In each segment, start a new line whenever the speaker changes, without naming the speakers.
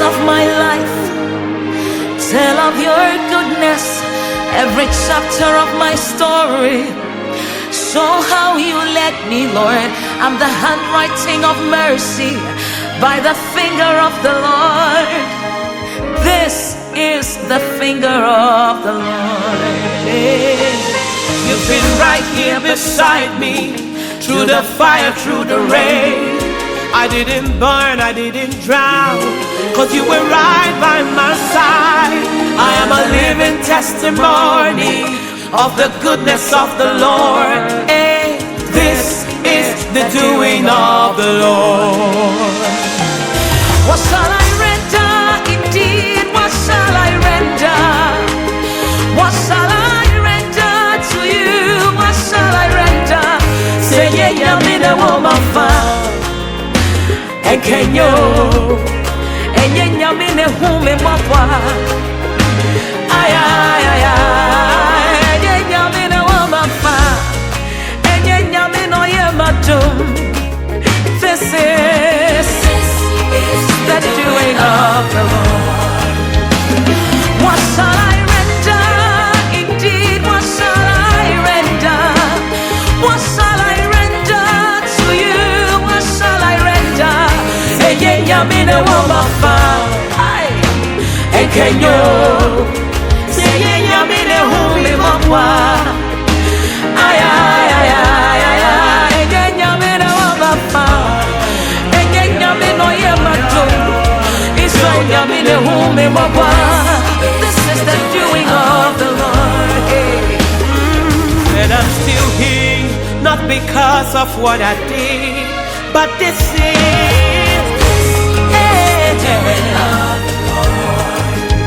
of my life tell of your goodness, every chapter of my story. Show how you led me, Lord. I'm the handwriting of mercy by the finger of the Lord. This is the finger of the Lord.
You've been right here beside me, through the fire, through the rain. I didn't burn, I didn't drown, 'cause you were right by my side. I am a living testimony of the goodness of the Lord. Hey, this is the doing of the Lord.
What shall I render? Indeed, what shall I render? What shall I render to you? What shall I render? Say, yeah, I'm in a woman found. And can you? And yeah, I'm in a woman mapwa. Ay, ay, ay, ay. Yeah, I'm in a woman found. And yeah, I'm in a yemadum. This is the doing of the Lord. What shall I render? Indeed, what shall I render? What shall I render to you? What shall I render? Hey, yeah, I'm in a woman found. And can you say, yeah, I'm in a woman mapwa? Ay, ay, ay, ay, ay, ay. Yeah, I'm in a woman found. This is the doing of the Lord.
And I'm still here, not because of what I did, but this is the doing of the Lord.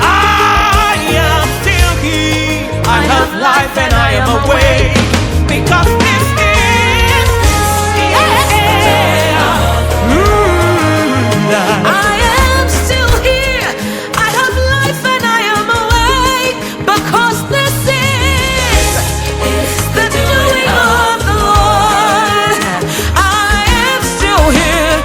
I am still here, I have life and I am awake, because this is
I am still here. I have life and I am awake, because this is the doing of the Lord. I am still here.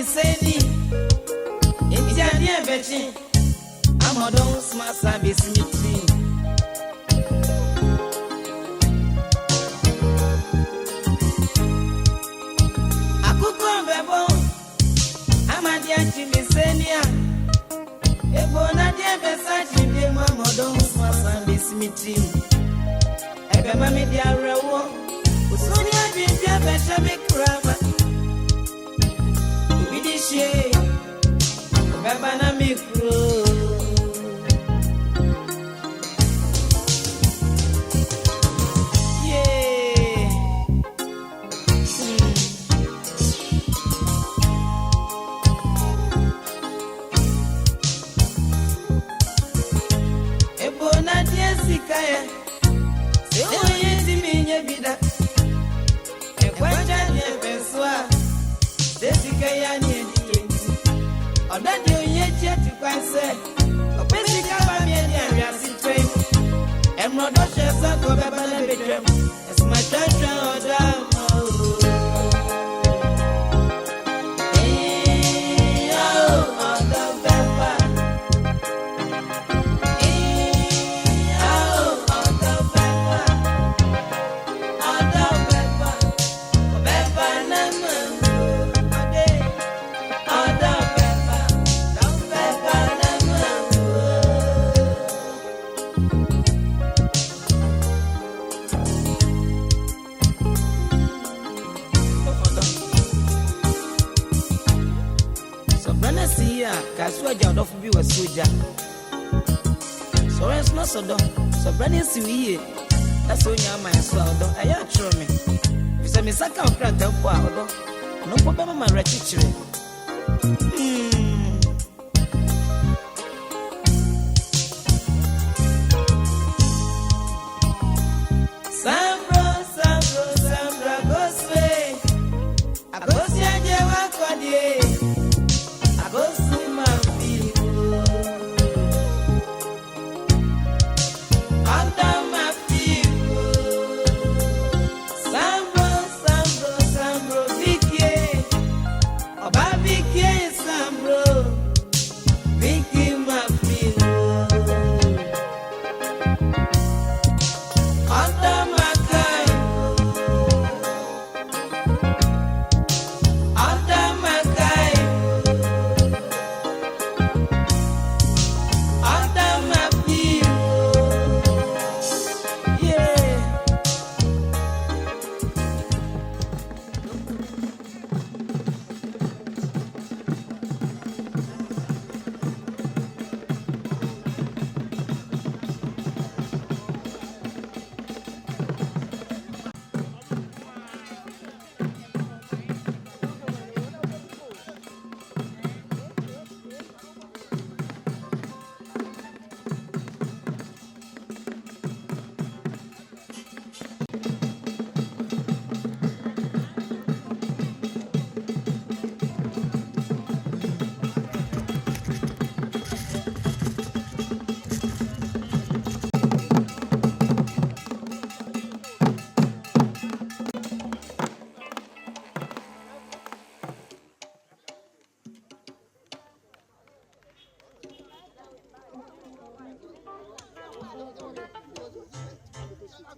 Seni. India near Beijing. I'm a don't smart service meeting. I could come back. I'm a dear Jimmy Senia. A bona dear Versace, dear Mamma, don't smart service meeting. A Bama Media Raw. Sonia been there, better make crab. We did share. Babana Mikro. It's my treasure. Soldier. So it's not so dumb. So Brandon see that's all you my swallow. I am true me. If I miss a count, no problem, my retreat. Sambra, go sway. I go see a Jewa I go see my people. Under my people. Sambro, Vicky. Oba Vicky, Sambro. Vicky, my people. Under my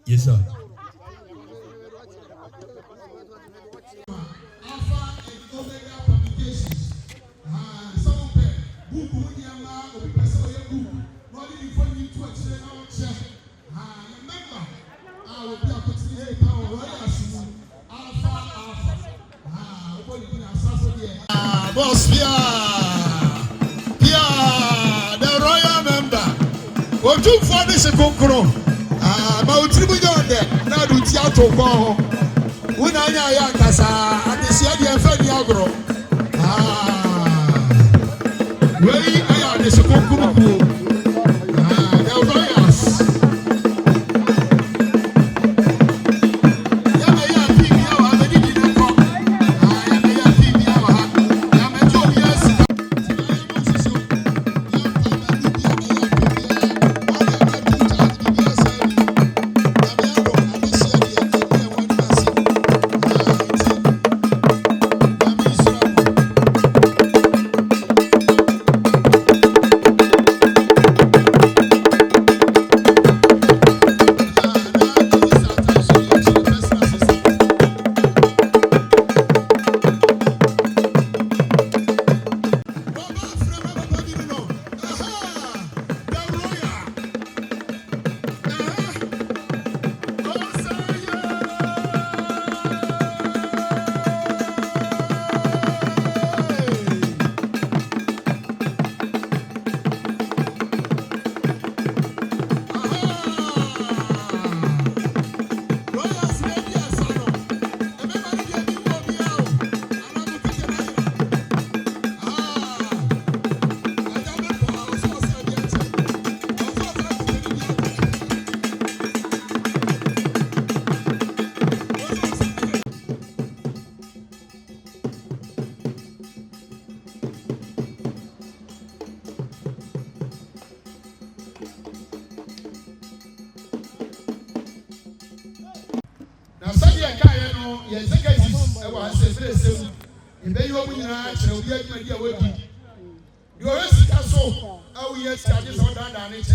Yes, sir.
Boss Pia, the royal member. What you for this concro? But tribu yonde na do tiato ko una nya ya kasa adesia de afa ni agro wei aya de sekokuru ku the royals ya me ya pi ya wa me di na ko ya me ya pi ya wa ya me jo ya si yes, I was a place. In the year we are, shall be a year working. You are a castle. Oh, yes, I just on that and it's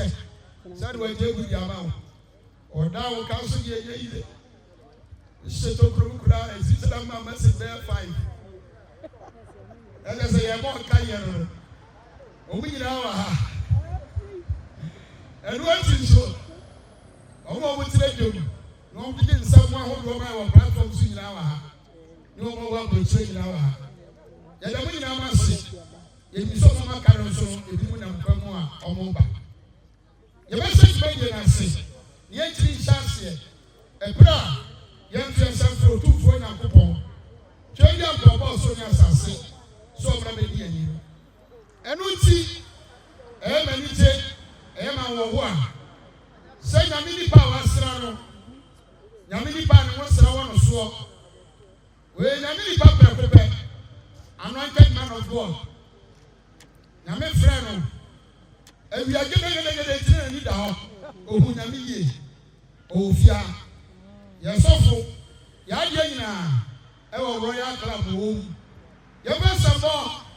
a way to with your mouth. Or now, council, ye, set up crowd and sit down, my message there 5. And as I am on Kayan, we now and what's in so? Oh, what's that you? No, begin someone who will have platforms in our no more work will change in our yet I mean, I must say, if you saw my carriage, if you wouldn't come more or more back. Your message made and say, yet 3 chance here, a bra, young yourself for 2 for a coupon. Change your proposal, so yes, I say, so I'm not you. And we see, one. Say, Yamini Power Strano, Yamini Pan was one of sword. When Yamini Papa, anointed man of God. Yami Frano, and we are getting a down. Oh, Yami, oh, Fia, Yasofo, Yadina, our Royal Club home. Yabasabo,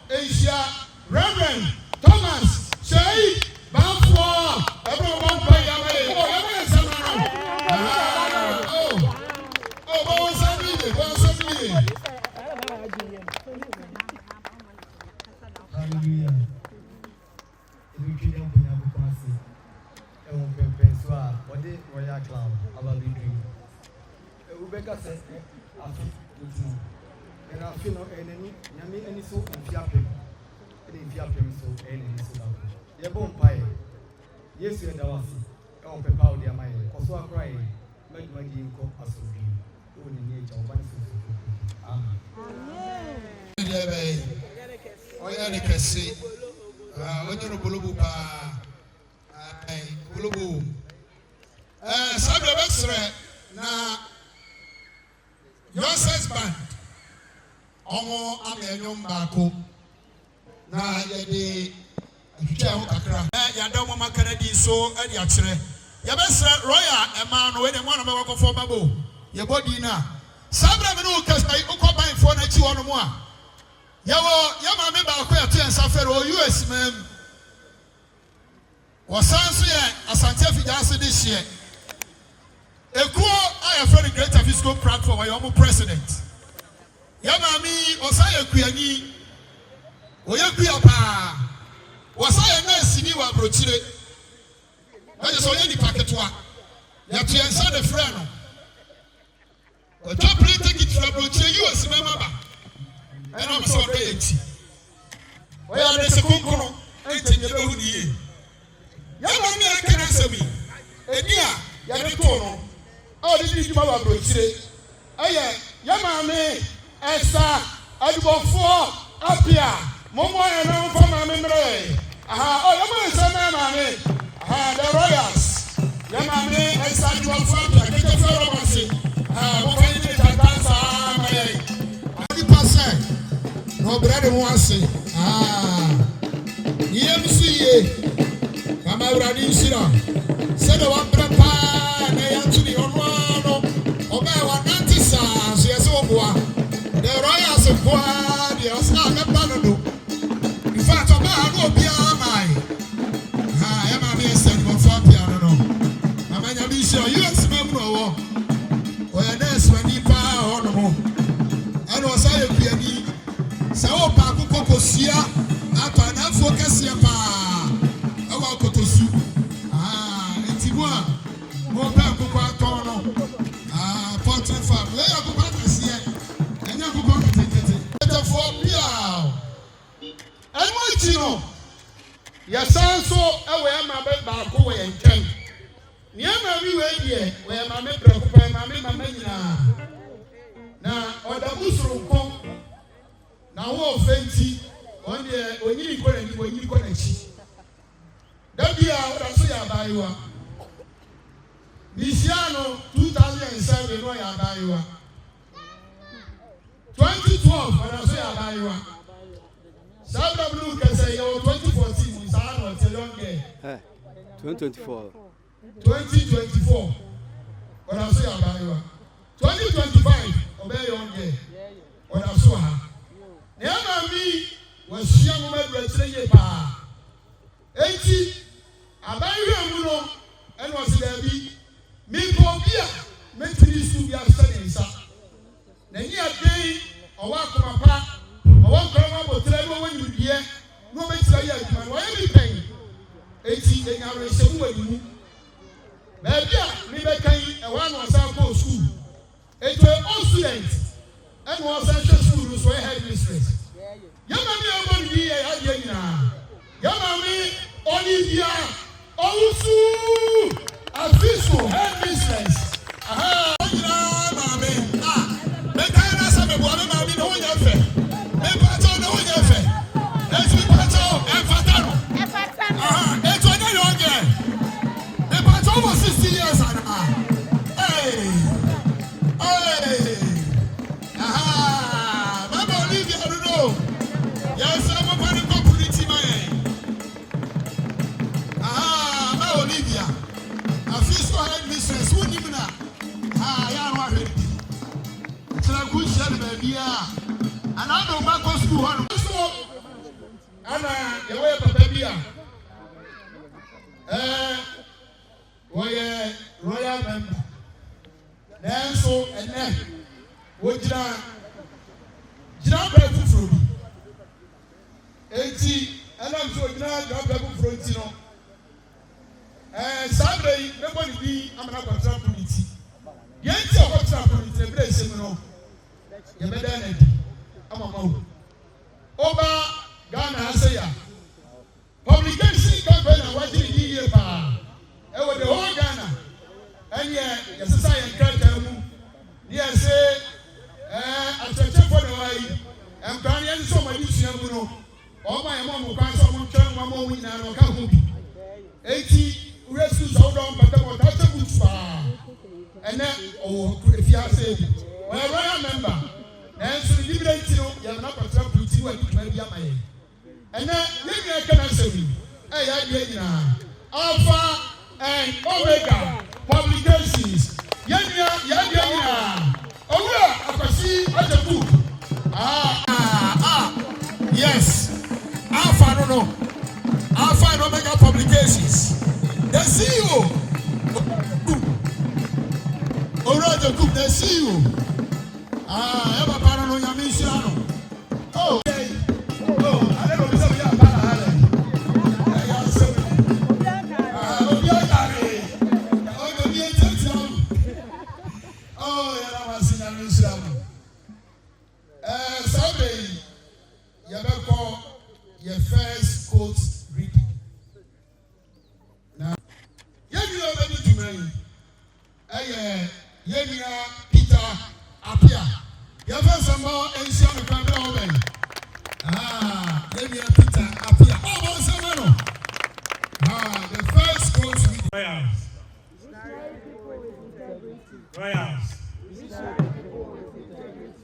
Asia, Reverend Thomas, Shay. Bafwa, everyone by Yamay. Oh, Yamay,
hallelujah. If you can't bring up a passy, and won't be Pensua, or the Royal Club, our big dream. Rebecca says, I feel and I feel no enemy, Yami, any so in Fiapim, and in Fiapim, so any so. Yabon pie. Yes, you are the one. Oh, Papa, dear my, also a cry. Make my game come as a dream. Only nature of one. Amen.
Oh, yeah, they can see. When you're a Bulubu, Bulubu. Sabra Vexre, now, your husband. Omo, I'm a young Bako. Now, you're Yadamo Macanadi so and Yatre. Yabes Roya, a man when a man of our for Babu. Your body now. Sabra Menukas, I occupy for a two on one. Yama member of Queer and Suffer or US man. Was Asante Effiduase this year. A cool, I have very great physical platform, my own president. Yamami, Osaya Kuyani, Oyakuapa. Was I a nice new approach? I just saw any packet one. You have to answer the friend. But don't play take it to approach you as a member. And I'm sorry. Well, there's a cook, and take your own year. Yamami, I can answer me. And yeah, Yamatono. Oh, this is my approach. Aye, Yamami, Esther, I go for up here. Momo and I'm from my memory. Oh, you say, Mammy. The Royals. Yamami, I started to afford to get a fellow mercy. What can you take a dance? No bread wants it. Come out and you sit on. Said the one papa, and I actually on one. Obey one anti-sans, yes, the Royals of Bois, the Oscar Banado. In fact, I will be on my. I am a said for piano. I'm a mission, you expect no. Where there's when you power on the moon. And was I a piano? So, Paco Cocosia, after that focus here, our Cotosu. It's one. More Paco Tono. Portrait farm. Lay up about this year. And you go to take it. For Piao. And what you know? Yes, so away my bed back away and came. Near my way, where my mamma, now, or the bush room come. Now, all fancy, one year when you go and when you go and see. That be out of Sayabaiwa. Misiano 2007, Royal 2012, when I say Abaiwa. Sabra Blue can say, 2014 is our long day.
2024.
2024, when I say Abaiwa. 2025, obey your day. What I saw her. Never me was young woman saying, Pa. 80. I buy you and was there be me for beer. Make this to be a study, sir. Then you are day or walk from a park or one grandma will tell you when you hear no makes a year, man. Why everything? 80 and I will say, you. Maybe me became a one was out of school. It were all students and was central school, so I had mistress. Yamami, Yamami, Olivia, Owusu, Afisu, head mistress. Aha, Mami. Make I ask me what Mami no one have. Make Pato no one have. Let's be Pato and Fatano. Aha, it's one year again. Make Pato almost 60 years and hey, aha, Mama Olivia, I don't know. Yes, I'm a man of community man. Aha, Mama Olivia. Afisu head mistress, who knew that? I am ready. It's a good shell, baby. And I don't back to school. Anna, you wear a baby. Royal member. Then so and then, what did I break from? 80, and I'm so glad you have break from Tino. And Saturday, nobody be, I'm not going to community. Yes, I want to community, the place, you know. You're better than it. I'm a mom. Over Ghana, I say, publication campaign and watching the year. Over the whole Ghana. And yeah, the society can't tell you. Yes, say, I check for the way. I'm going to so much, you know. All my mom will pass on turn my mom in an account. 80 rescues out on, but that's a good spar. And then, oh, if you are saying, well, royal member, and so you have not got to do what may be a man. And then, you can answer me. Hey, Alpha and Omega publications. Yanya. Oh, yeah, I can see at the book. Yes. Alpha, no. Alpha and Omega publications. The CEO. Orojo Cook, the CEO. Eva Parano Yamishano. Oh, okay. Oh, I don't know if you are Sunday, you better call your first quote reading. Now, you know what to me. Peter appear. You have some more ancient family. Peter appear. Oh, someone. The first quote reading.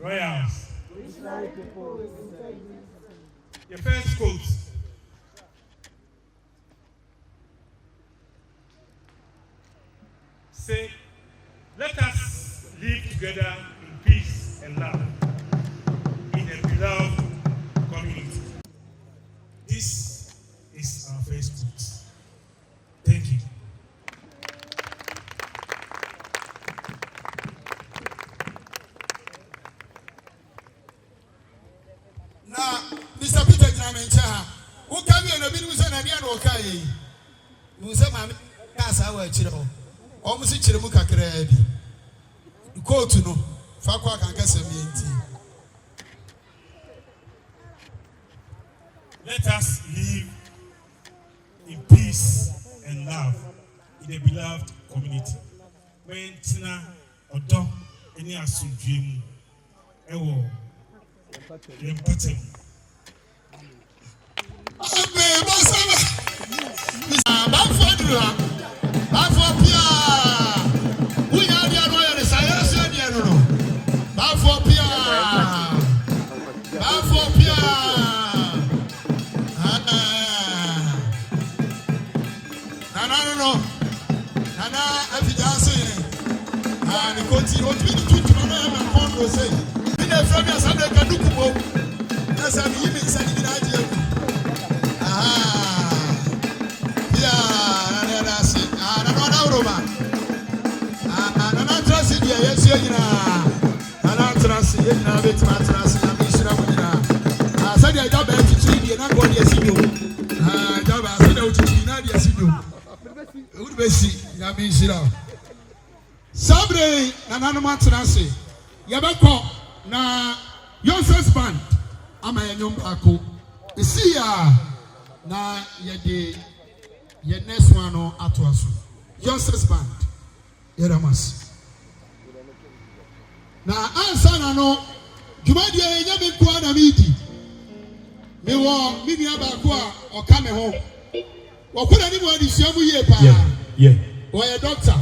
Royals. Your first quote. Say, let us live together in peace and love in a beloved community. This is our first quote. Thank you. Now, Mr. Peter Jamencha, who can be a bit of an idea or Kai? Musama Casa were Chiro, almost a Chirimuka Credi. Go to know, Fakwa can get some tea. Let us live in peace and love in a beloved community. When Tina or Dom, any asu dream, ewo. Asante Effiduase, and continue to phone will say, in a family, Asante Effiduase. That's how you make Sunday idea. Yeah, that's it. I don't know, Roma. I don't trust it. Yes, you know. I don't trust it. You know, it's my trust. I'm sure I'm going to. I said, I don't bet you. You're not going to see you. I said, you not yes, you do. Would be see. I'm sure. Sabre, Nanama Trance. Yabako, na your first band. I'm a young Paco. You see, na ye next one or Atwasu. Your first band. Yeramas. Na answer no. Jumadi ya nyame kwa na midi. Me wo midi abakwa o ka me ho. Wo kuna ni mo adisua mu ye pa. Yeah. Wo ye doctor.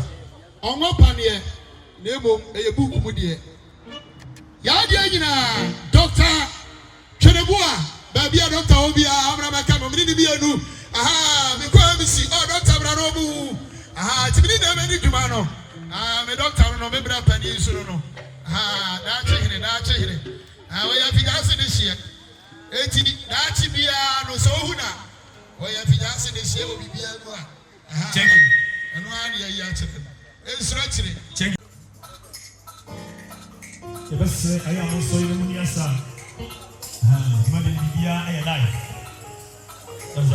Onwo panie na emo eye book mu de. Ya de nyina doctor Tweneboa. Baby a doctor obi a amra maka mo mini bi anu. Aha, me kwa mi si oh doctor bra no bu. Aha, tibini na me ni djuma no. Ah, me doctor no me bra pani so no. Ah, na chehire. Ah, we ya figase de hie. Enti na chi bia no so hu na. We ya figase de hie obi bia no a. Aha. Check. Eno ani ya ya chire. Ensura chire. Check.
Ebese aya mo so ile mu ni asa. Ah, ma de bia aya life. That's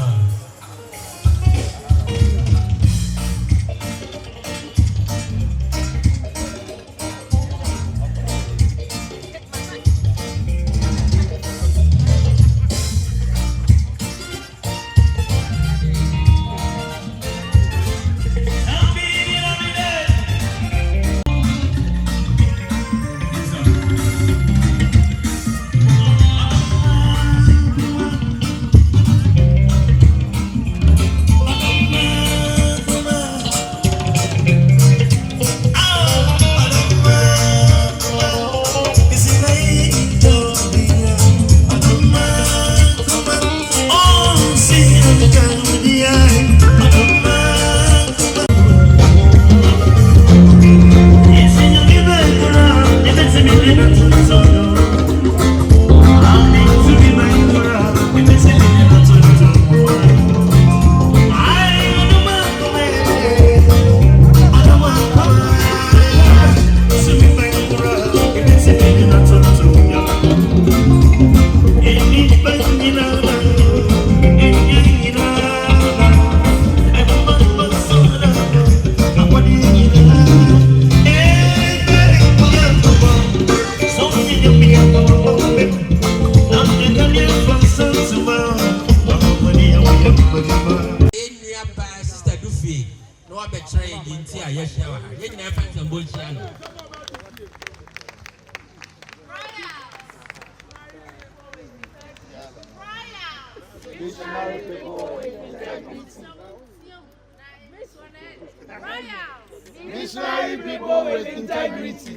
Missionary people with integrity.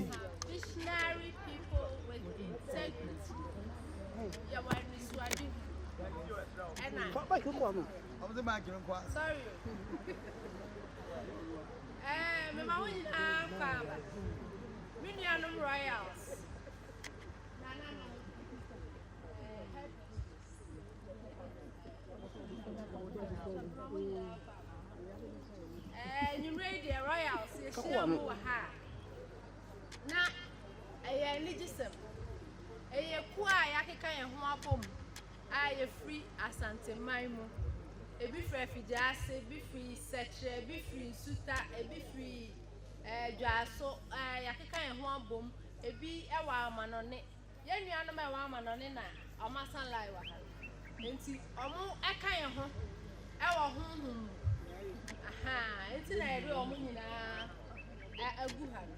Missionary people with integrity. Yeah, why this one? Sorry. My mom is Papa. Minianum Royals. You read the Royals, you share more ha. Now, a legislative. A quiet, I can't home. I free Asante Maimu. A be free Effiduase, be free Sekyere, be free Suta, a be free Jaso, I can't one boom, a be a woman on it. Yen you are my woman on it now, or my son like and see, or more a kind of home. Our home. Aha, it's in a room in a good hand.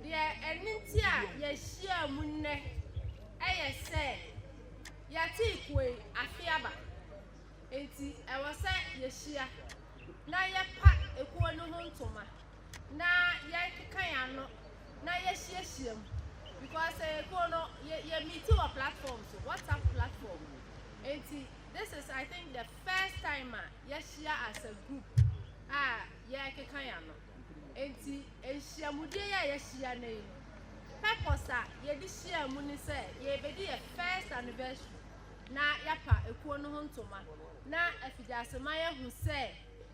Dear, and Nintia, yes, sheer moon, I say, Yatik way, a fiaba. Enti, I was at Yeshia. Now ya pat a corner home to ma. Now Yakayano, now yes, because a corner, ye meet to a platform, so WhatsApp platform. Enti, this is, I think, the first time Yeshia as a group. Ah, Yakayano. Enti, Eshiamudia Yeshia name. purpose ye di share mu ni say ye be di first anniversary na yapa ekuo no hontoma na Effiduase maye hu say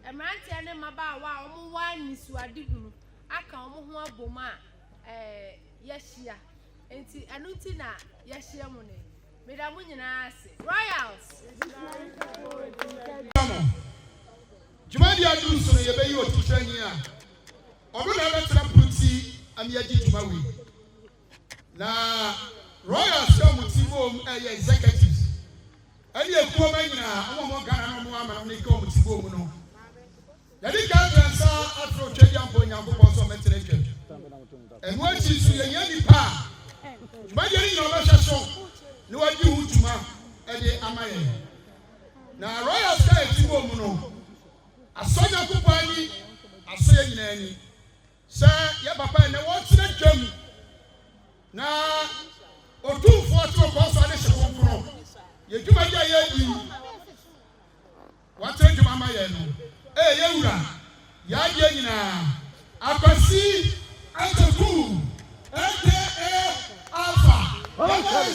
emrantie ne mabaawa omo wa nisuade hunu aka omo ho aboma yeshia enti anuti na yeshia mu ne medamu nyina ase royals
Jumadi adu so ye be yi otitwanyi a odo na betra puti am ye Jumawi na royals come tibom executives ani ekuo ma nyina omo Ghana no mo ama no ke omo tibom no yadi ka transa afro twedi ampo nyankopon so metere twem enu achi su ye nya nipa Jumadi ni no be hweso ni wadi hutuma de amaye na royals ka tibom no asonya kupani asoya nyina ni se ya papa ne wo tire twam na otumfo to ko so ade hye konkoro ye dwuma ya ye di watre dwuma ma ye no ye wura ya ye nyina akwasi ataku alpha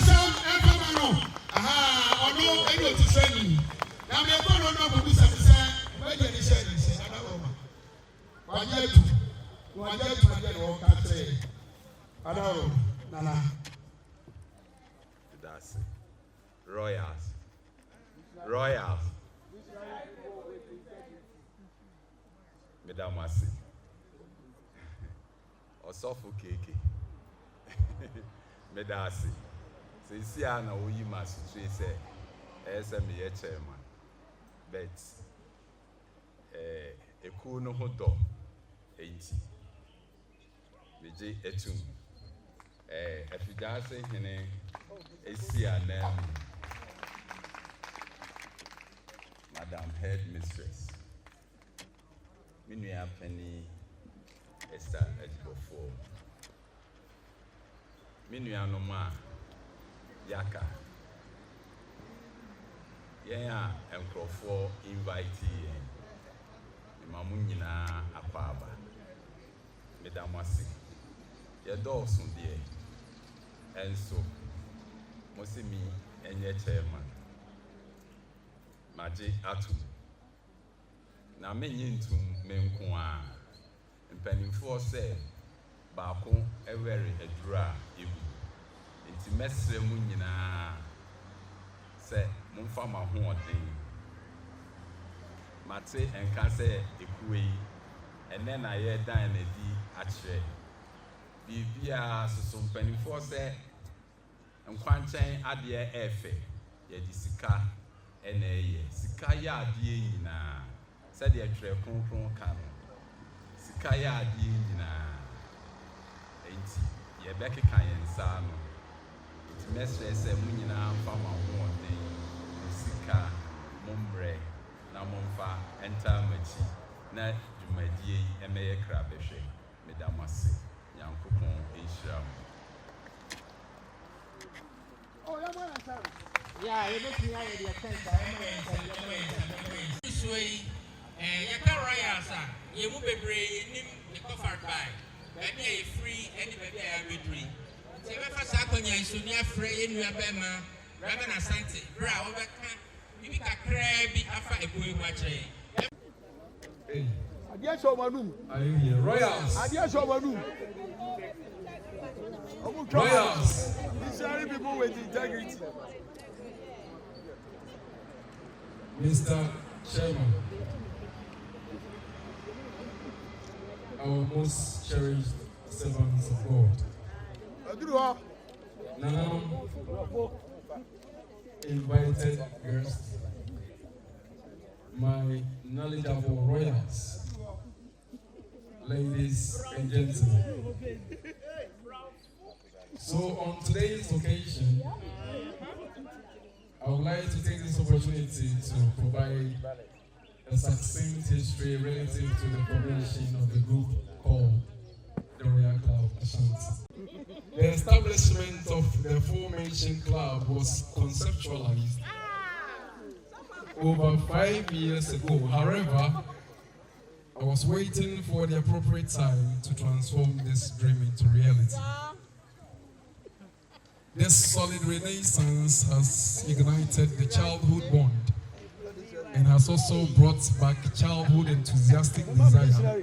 sam emperor aha ono eno tisani na me ko no bo bisa bisa we je ni se na Roma wajetu no katre adaro nana
that's royals Madam Asi Osofu keke Medasi sisi ana oyi masu say me ye chairman but eku no ho do enti meje etum Effiduase hene esi anam Madam Head Mistress Minua Penny Esther Ejibofo Minua no ma Yaka yeah enkrofo invite mamu nyina akwaba Madam Asi ye do so de enso mosimi enye chairman maji atu na menyi ntum menko a mpanimfo se baako ewere adura ebu enti mesre mu nyina se mumfa ma ho odin mate enka se ekuwe ene na ye dan na di akire bibia soso mpanimfo se nkwanchan ade efe ye di sika ene ye sika ya ade nyina se de atwere kronkron ka no sika ya ade nyina enti ye bekeka yensa no enti mesre se mu nyina mfa ma ho odin sika mombre na momfa enta machi na dwumadie emeye krabehwe medamase yankopon enhyira mo.
Yeah, you look here at the attendant. You can royals, you move a brain, you covered by. Maybe a free, anybody I will drink. So, if I saw you, you should not free in your bema, Reverend Asante, Brow, you make a crabby after a boy watching.
Adieu, so Manu.
royals
Adieu, so Manu.
royals
These are people with integrity.
Mr. Chairman, our most cherished servants of God, now invited guests, my knowledgeable royals, ladies and gentlemen. So on today's occasion, I would like to take this opportunity to provide a succinct history relative to the formation of the group called the Royal Club Ashanti. The establishment of the aforementioned club was conceptualized over 5 years ago. However, I was waiting for the appropriate time to transform this dream into reality. This solid renaissance has ignited the childhood bond and has also brought back childhood enthusiastic desire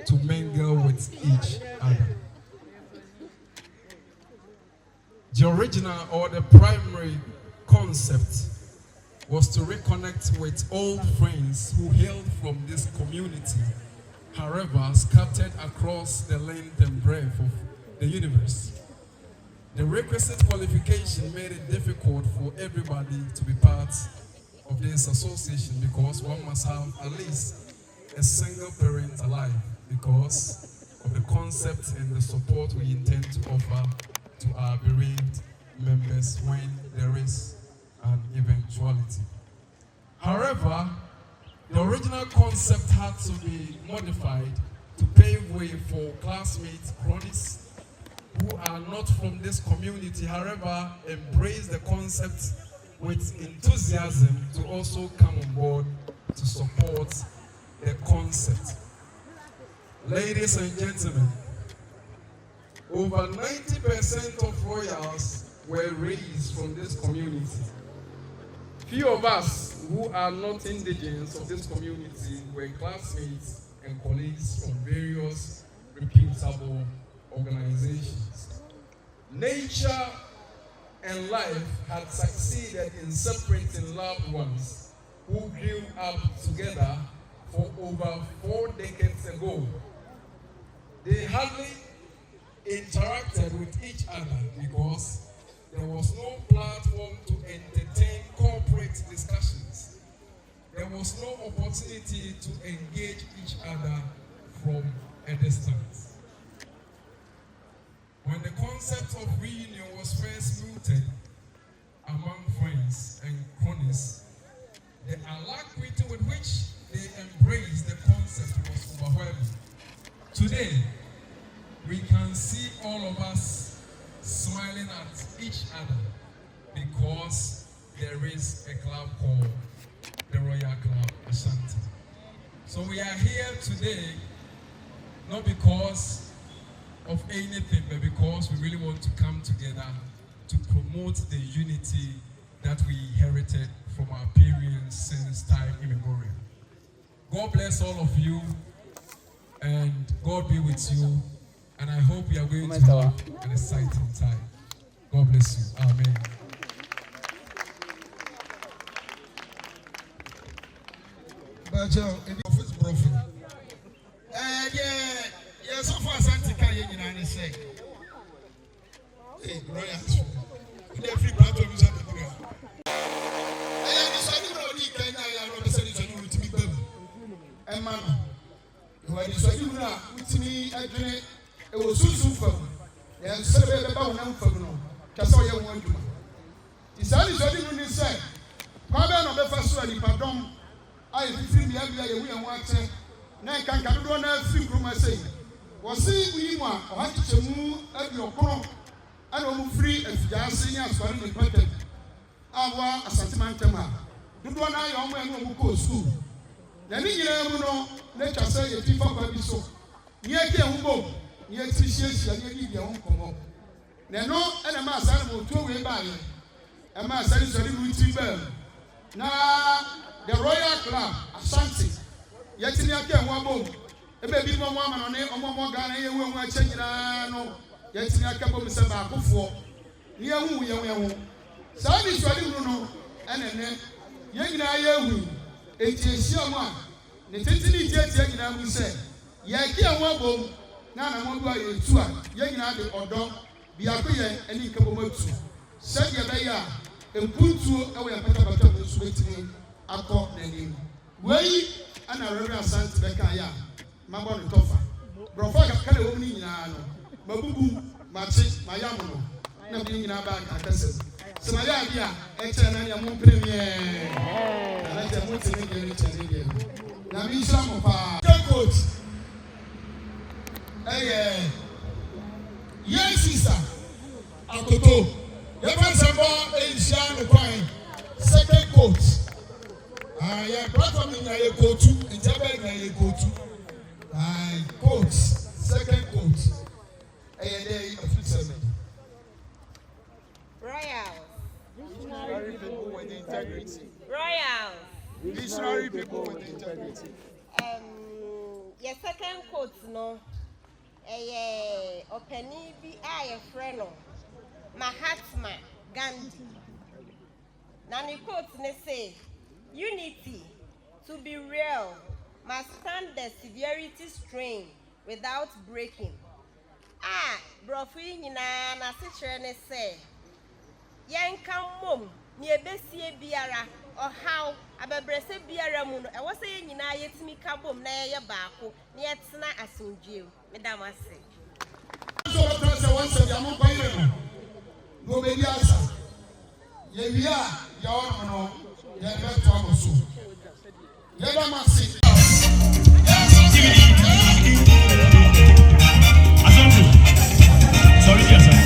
to mingle with each other. The original or the primary concept was to reconnect with old friends who hailed from this community, however, scattered across the length and breadth of the universe. The requisite qualification made it difficult for everybody to be part of this association because one must have at least a single parent alive because of the concept and the support we intend to offer to our bereaved members when there is an eventuality. However, the original concept had to be modified to pave way for classmates, cronies, who are not from this community, however, embrace the concept with enthusiasm to also come on board to support the concept. Ladies and gentlemen, over 90% of royals were raised from this community. Few of us who are not indigents of this community were classmates and colleagues from various reputable organizations. Nature and life had succeeded in separating loved ones who grew up together for over 4 decades ago. They hardly interacted with each other because there was no platform to entertain corporate discussions. There was no opportunity to engage each other from a distance. When the concept of reunion was first mooted among friends and cronies, the alacrity with which they embraced the concept was overwhelming. Today, we can see all of us smiling at each other because there is a club called the Royal Club Ashanti. So we are here today not because of anything, but because we really want to come together to promote the unity that we inherited from our parents since time immemorial. God bless all of you, and God be with you, and I hope we are going to have an exciting time. God bless you. Amen.
Office profit. Yeah, so far Asante can you know say. Hey, royals. We dey free part of this at the program. This one no need can I represent this one with me baby. Man. When this one na with me adwene e wo susu fam. Ya sebe be ba wonam fam no. Kasa o ye won adwuma. Isali so di no ni say. Kwa be no be fa so ani padom. Aye free me abia ye wu ye ho ache. Na nkanka do na free kroma say. Wɔsi yi mu a ɔhakyekye mu abi ɔkoro ɛna wɔn firi Effiduase ne asɔre ne pɛtɛ a wɔ Asante mantam a dodoɔ naa yɛ wɔn ɛna wɔn kɔɔ sukuu na ne nyinaa mu no ne twa sɛ yɛti papa bi so ne yɛdi ɛho bom ne yɛti hyiahyia ne yɛdi ɛho nkɔmɔ na ɛno ɛna ma asare ma otuo wei baayɛ ɛma asare sɔre mu ti bɛɛm na the Royal Club Ashanti yɛti ne yɛka ɛho abom. Ebe bi mo ama no ne omo Ghana ye wu acha nyina no ye tini aka bom se ba akofo ne ye hu ye hu sa ni swali mu no enene ye nyina ye hu etiesia mo a ne titini tietie nyina mu se ye ki enwo abom na mo do aye tu a ye nyina de odo bi akoye eni nka bom atu se ye be ya empuntuo e wo ye patapata mo su etini akọ nanim wei ana reverend Asante beka ya Mambo no tofa. Brofa ka na wo ni nyina no. Mabubu, machi, mayamu no. Na bi nyina ba ka kase. Se ma ya bia e che na ya mo premier. Na je mo ti ni ni che ni. Na mi sha mo pa. Coach. Yes sister. Akoto. Ye fa sembo e nsia no kwan. Second coach. Ya platform ni na ye coach, ntabe na ye coach. Coach, second coach. Day of 7.
integrity.
Royals.
Visionary people with integrity.
Your second quote, no. Openi bi a friend Mahatma Gandhi. Now the quote ne say, unity to be real must stand the severity strain without breaking. Brofi nyina na Sekyere ne say, yenka mom ni ebesie biara ohaw abebrese biara mu no e wo say nyina yetimi ka bom na ye baako na yetena asomdwem medam ase.
So press one say ya mo kwaire no be asa ye wi a ya ono no ye be to amoso ye da mase
Asante. Sorry, yes, sir.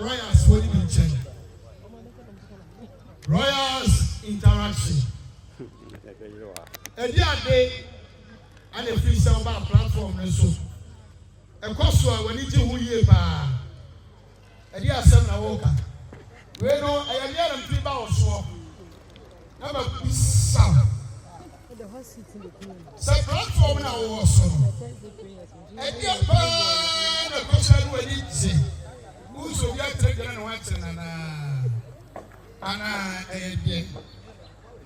Royals for the Royals interaction. A day and a free sound platform and so. A cost when it who ye ba. A dear son of Walker. We know I am here and 3 hours for. Number sound. Say platform now also. A dear man, a question when it say. Who's so young taking and watching and a dear.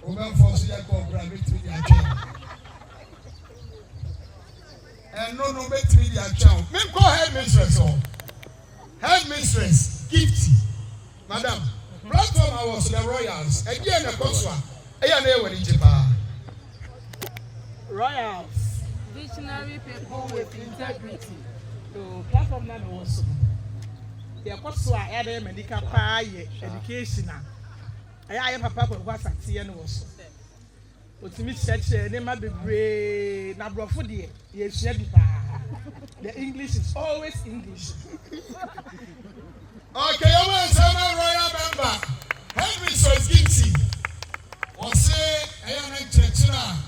Woman for Sekyere gravity and no bet me the account. Men call headmistress or headmistress gift. Madam, platform I was the Royals. Again, a Coswa. I am there in Japan.
Royals, visionary people with integrity. So, platform that also. The Coswa added medical pie education. I am papa for what Asante and was. But to me, Sekyere, they might be brave. Now, bro, for the English is always English.
Okay, I'm a royal member. Henry was guilty. Or say, I am a church now.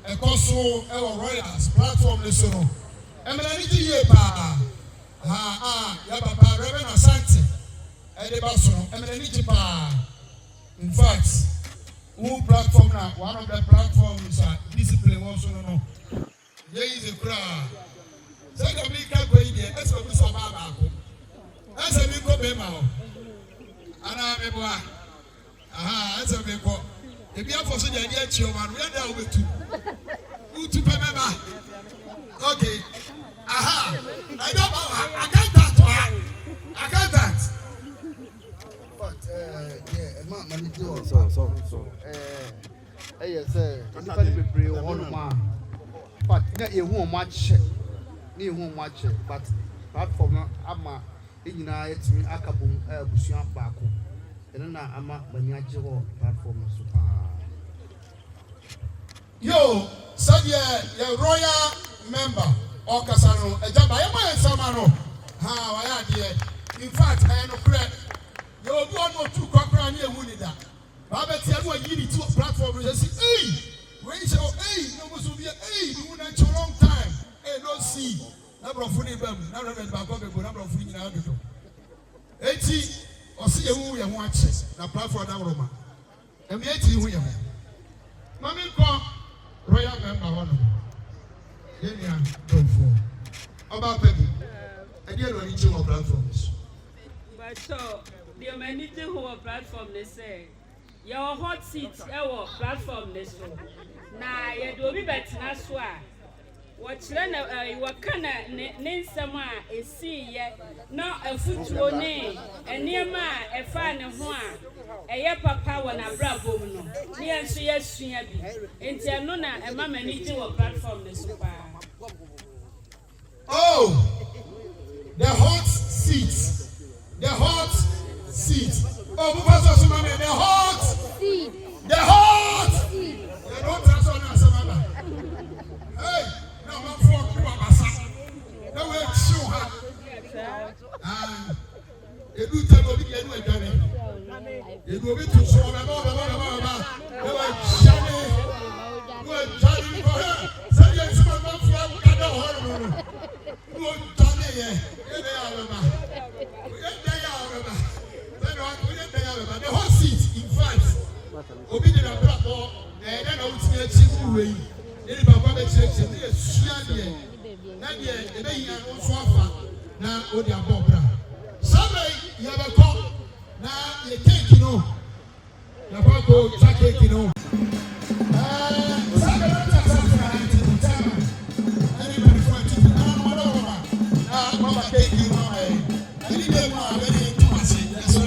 A consul, our Royals platform, the sono. I'm an idea. Yababa, Reverend Asante, and the Basso, I'm an idea. In fact, who platform now? One of the platforms are discipline also no. There is a crowd. Second week I go in there. That's what we saw about. That's a big go Anna Meboa. Aha, that's a big go. If you have for such a idea, children, we are there with two. Who to remember? Okay. Aha. I don't know. I can't that. I can't that.
But yeah, money do
so.
Yes, sir. Anybody be brave one man. But you won't match. You won't match. But platform ama ina it me akabum busuan baako. Eno na ama baniaje ho platform so pa.
Yo, Sekyere royal member or Kasano, a job I am a Samano. How I are in fact, I am no credit. You will go on 2 cockerel near Wunida. Baba tell you need 2 platforms. They say, hey, wait, so, hey, no must be a you won't a long time. Hey, no see. Number of funny bum, number of number of funny now. 80 or see who you watch. Now, platform now, Roma. And the 80 who you have. Mammy call royal member one. Then you don't fall. About Peggy. And you don't need 2 more platforms.
But so. The humanity who are platform they say your hot seats our platform this so na you do be better na so a what learn you can na nsema a see ye no afutuo ne enema e fa ne ho a eye papa wona brabo mu no ne enso ye sua bi enti eno na e mama ni ti wo platform this so pa.
Oh, the hot seats, the hot seat. Oh, Pastor Sumame, the hot seat. The hot seat. You don't trust on us, Samantha. Hey, now I'm for Papa. Now we're sure. And you do tell me you do it. You do it to show them all. You are shining. You are shining for her. Say yes, my mom from Canada. You are shining. The hot seat, in fact, obedient and black or and then I would say a chicken way. Anybody church and they are here. Not yet, and they are no swafa. Now, what they are bobra. Somebody, you have a call. Now, you take you know. You have a go, take you know. Anybody want to know? Mama, take you know. I need them all. That's all.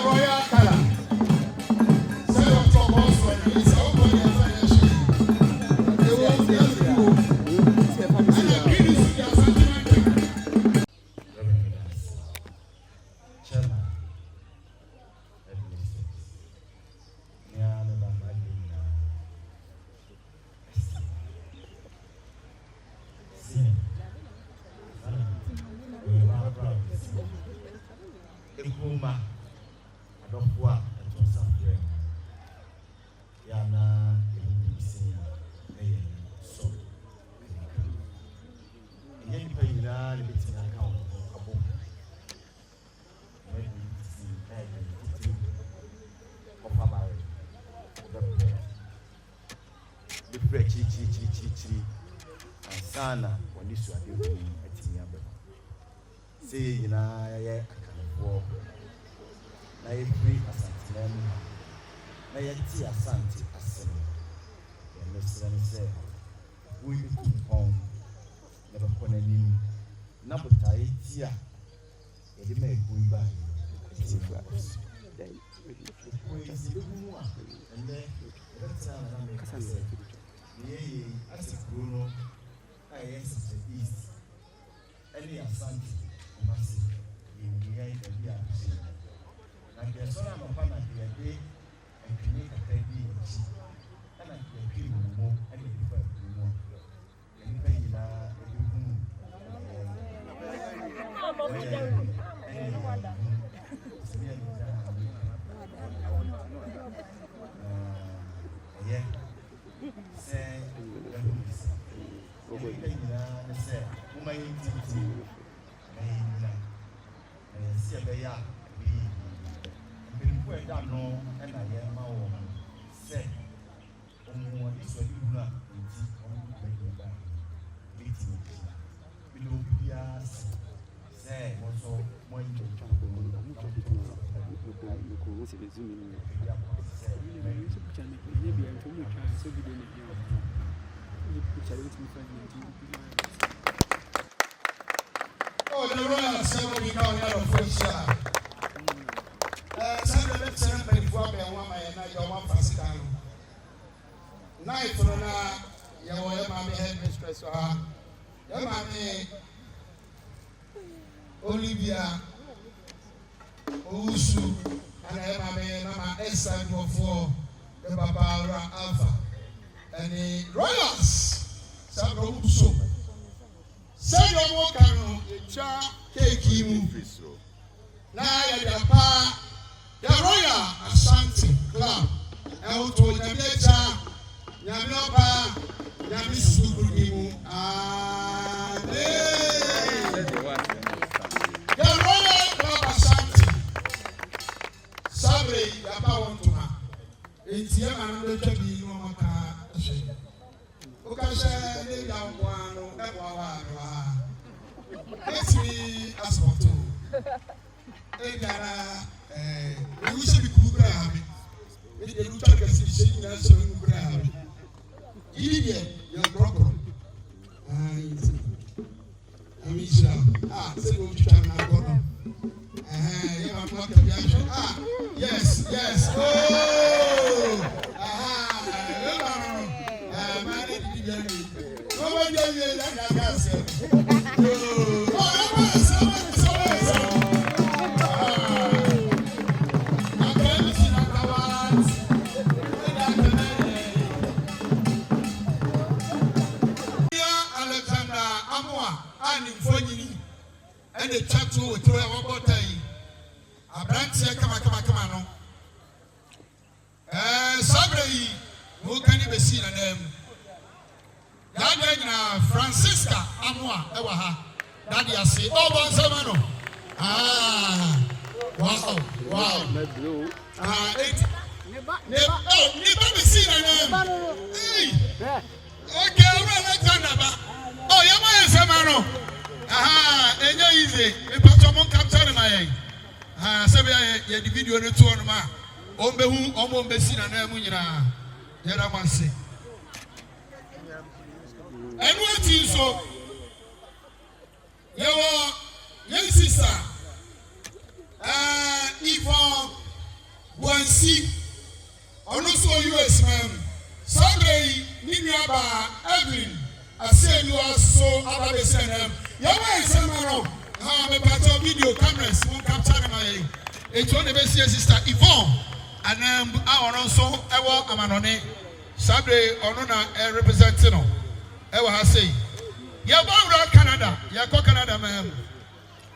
Royal
Ekuma adofwa atosa frem ya na ebisi eye so eye ni pa nyina le betina ka abo maybe see eye ofa bare the break chi sana wani su ade ku atini aba say nyina ye akanfo na ye free Asante na ye ti Asante asem ye mesra ne se we be on na ba kona nim na botai ti a ye de me ku ba ti fa we si be mu a ene e ta na me kasa ye asikuru no I is the east any Asante masi ye ye be a na ke so na papa na ke de entwini kata bi chi ana ke bi mo ana ke fa mo ni pa ina e bi hu yeah say okay ina na say mo mai titi na see be ya we da no na ye ma wo say omo ni so di na nti omo be da biti bi no bia say mo so mo yi to ko se be zoom in
oh the royal assembly we now here of French Sunday let's celebrate for me and one my na your one fasika no night for na ya wo ya ma me head mistress ha ya ma me Olivia Owusu and ya ma me mama Esa for the Baba Alpha and the Royals Sabro Uso say no more can cha cake mu na ya pa the Royal Ashanti Club and to the Mecha Yamioba Yamisukumu the Royal Club Ashanti Sabre Yapa Wantuma Etiema and the Chabi Nomaka Okasha Yawano Ewa Let me ask for two Egara we should be good Abbey. If you look at the situation, that's so good Abbey. Idiot, you're broken. Say what you can now go. Yes, yes. Oh, no one gave you that. And the chat to throw our body. A branch here, come on. Sabre, who can you be seen on them? That Francisca Amwa, Ewaha. That you see, oh, Bonsamano. Wow. Never be seen on them. Okay, oh, Yama Samano. Enjoy easy. Me pastor mon capture my sabe ya di video ne to on ma. Ombe hu ombe si na na mu nyina. Yera manse. Enu ati so. Yewo yen sister. Ifo Wansi. Ono so US man. Sabre ni nuaba Evelyn. Asenu aso ababesenem. Yawa esemano. Me pato video cameras won capture my. It one be sister Yvonne. And our also ewo amanone. Sabre ono na represent no. Ewo ha say. Yawa Canada. Yako Canada man.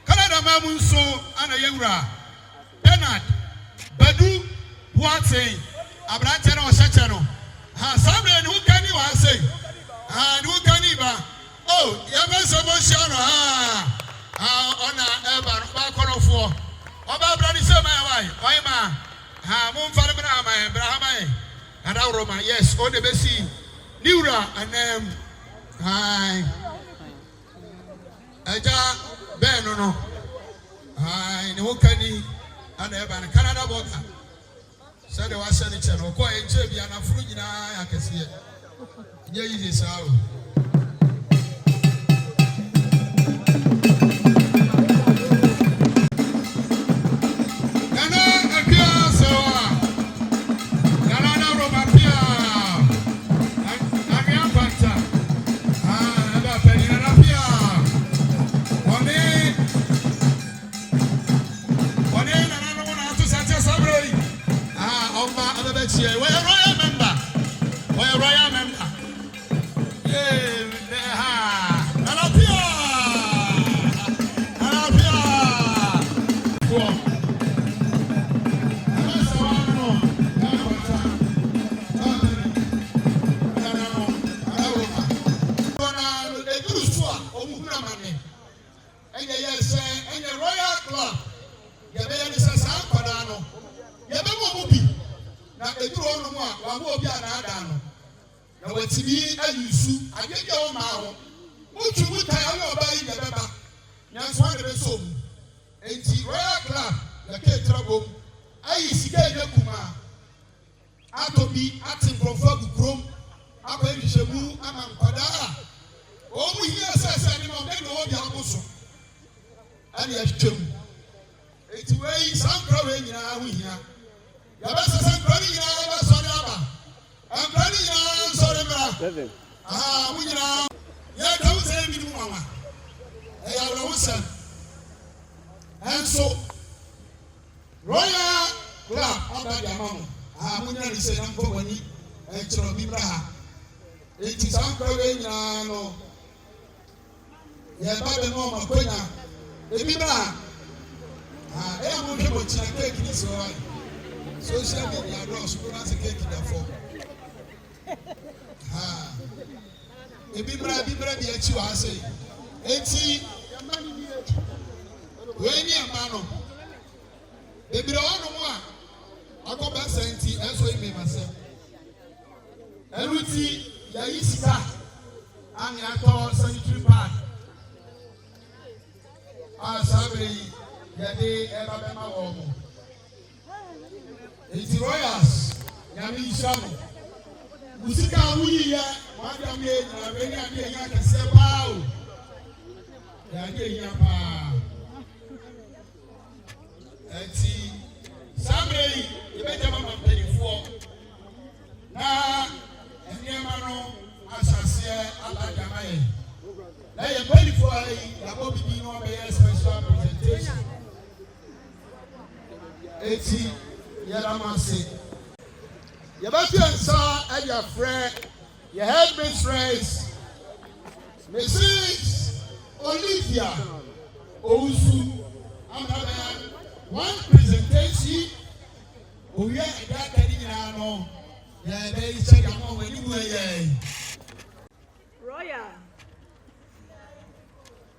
Canada man so ana yewra. Bernard Badu Boateng abrante na oseche no ha sabre ni ukani wa say ha ni ukani ba oh ya be so mo sia no ona eba ba konofo oba bra ni say my why ma ha mo mfa bra ma Abraham and Roma yes on the besi Niura and hi Aja Ben no hi ni ukani and eba na Canada border said was sent it channel ko enche bia na furu nyina akese ye yi sao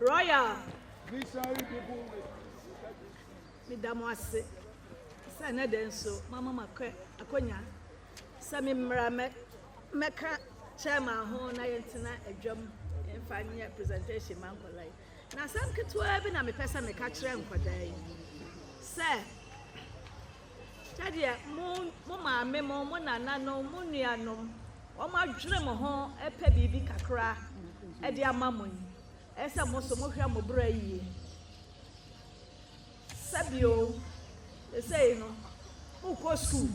Royal. Midamwase. Sana denso mama makwe akonya. Sami mra meka chairman ho na yentina adwam emfanya presentation mankolai. Na sam ketwa bi na mepesa meka kire nkwadai. Se Tadia mo maame mo nana no mo nuanom o ma dwere mo ho epe bibi kakra e de amamon ese mo so mo hwa mo bra yie sabio they say no mo ko school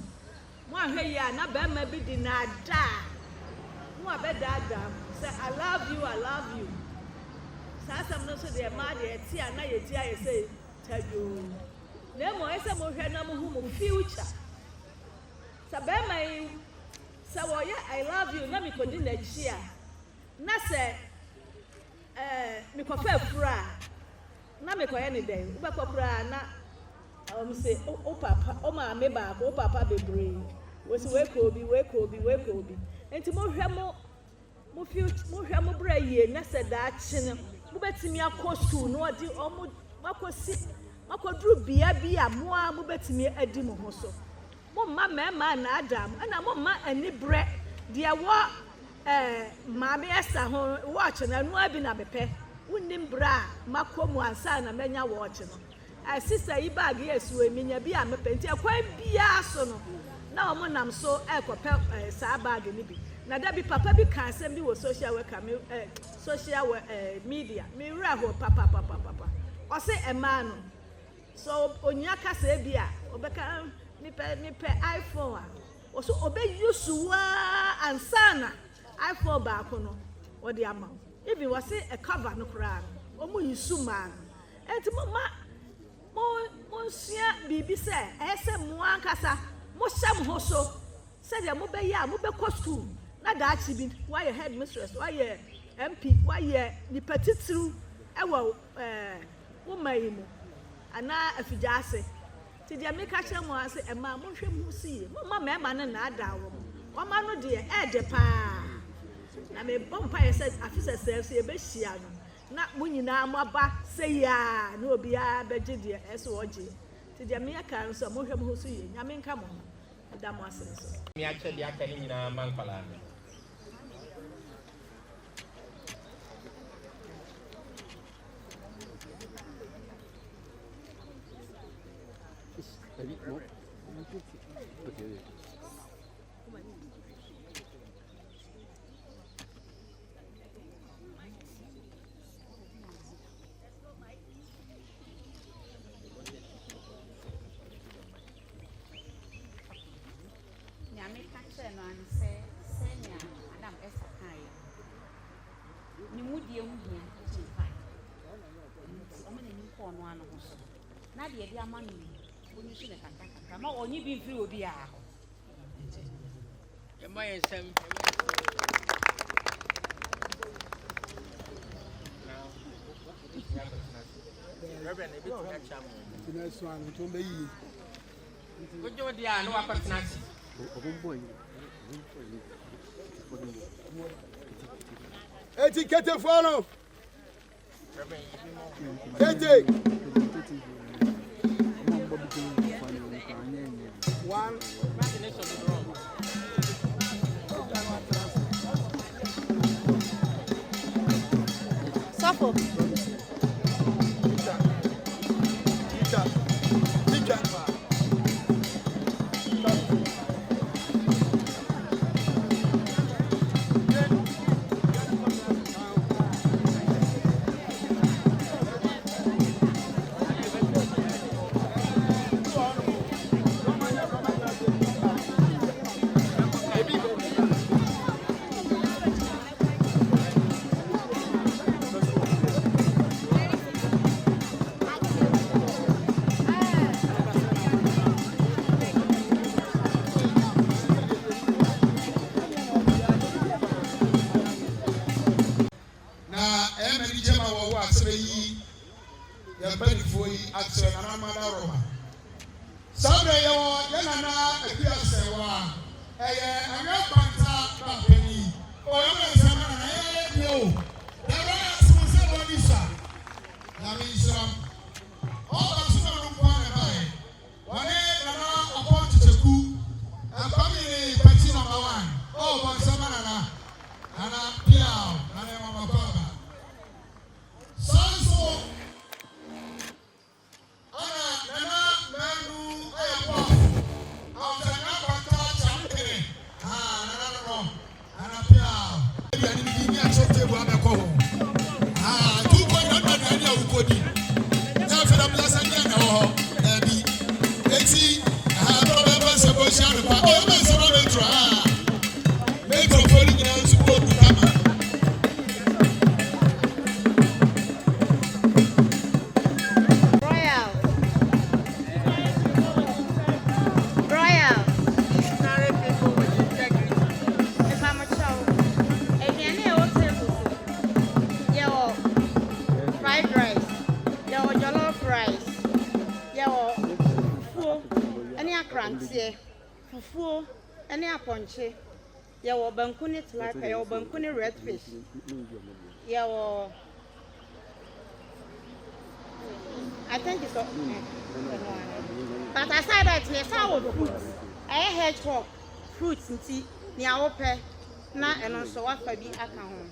mo ahwe ya na ba ma bi di na da mo abedada say I love you sa sam no so de ma de ti ana ye ti aye say tajo Nemo ese mo hwe na mo hu mo future. Sabema yi sawoya I love you na mi kodi na chia. Na se mi kofa fura. Na mi koye ni den. Ube ko fura na
say o papa o ma me ba o papa bebre we say wake obi enti mo hwe mo bra ye na se da kye mo betimi akọ school no odi omo makodru bia mo betimi adi mo ho so mo ma na adam na mo ma ani bre de wo ma me esa ho watch na no abi na bepe unim bra makomu ansa na menya watch no sister yi bag yesu eminya bi a mepenti akwan bia so no na omo nam so ekope sa bag ni bi na da bi papa bi kan asem bi wo social worker me social media me ra ho papa o se ema no so onya ka se bi a obeka me pe iPhone a o so obe use wa ansana iPhone ba ko no o de ama even was a cover no kra omo yisu man enti mo sia bibi se ese mo ankasa mo sham ho so se de mo be ya mo be ko school na da achi bi why your head mistress why your MP why your ni petitru e wo wo mai mu ana Effiduase ti de me ka che mo ase e ma mo hwe mu si mo ma me ma na ada wo mo ma no de e de pa na me bompa ye se afisa self e be hia no na mo nyina mo aba se ya na obi a beje de eso oje ti de me aka so mo hwe mo so ye nyame nka mo da mo ase so
mi ache dia aka ni nyina man kwala me
na de dia ma no onyi so ne kaka ma onyi bi mfiri obi a ho
e ma yensem Reverend e bi to na cham
tina so an to be yi
ojo dia no akwatina si
Etiquette fano. Kete. One.
Suffer.
krantie fufuo ene aponche ye wo banku ne tilapia ye wo banku ne red fish ye wo I think it's all but aside that yes I would fruits I hedgehog fruits nti ni awope na eno so wafa bi aka ho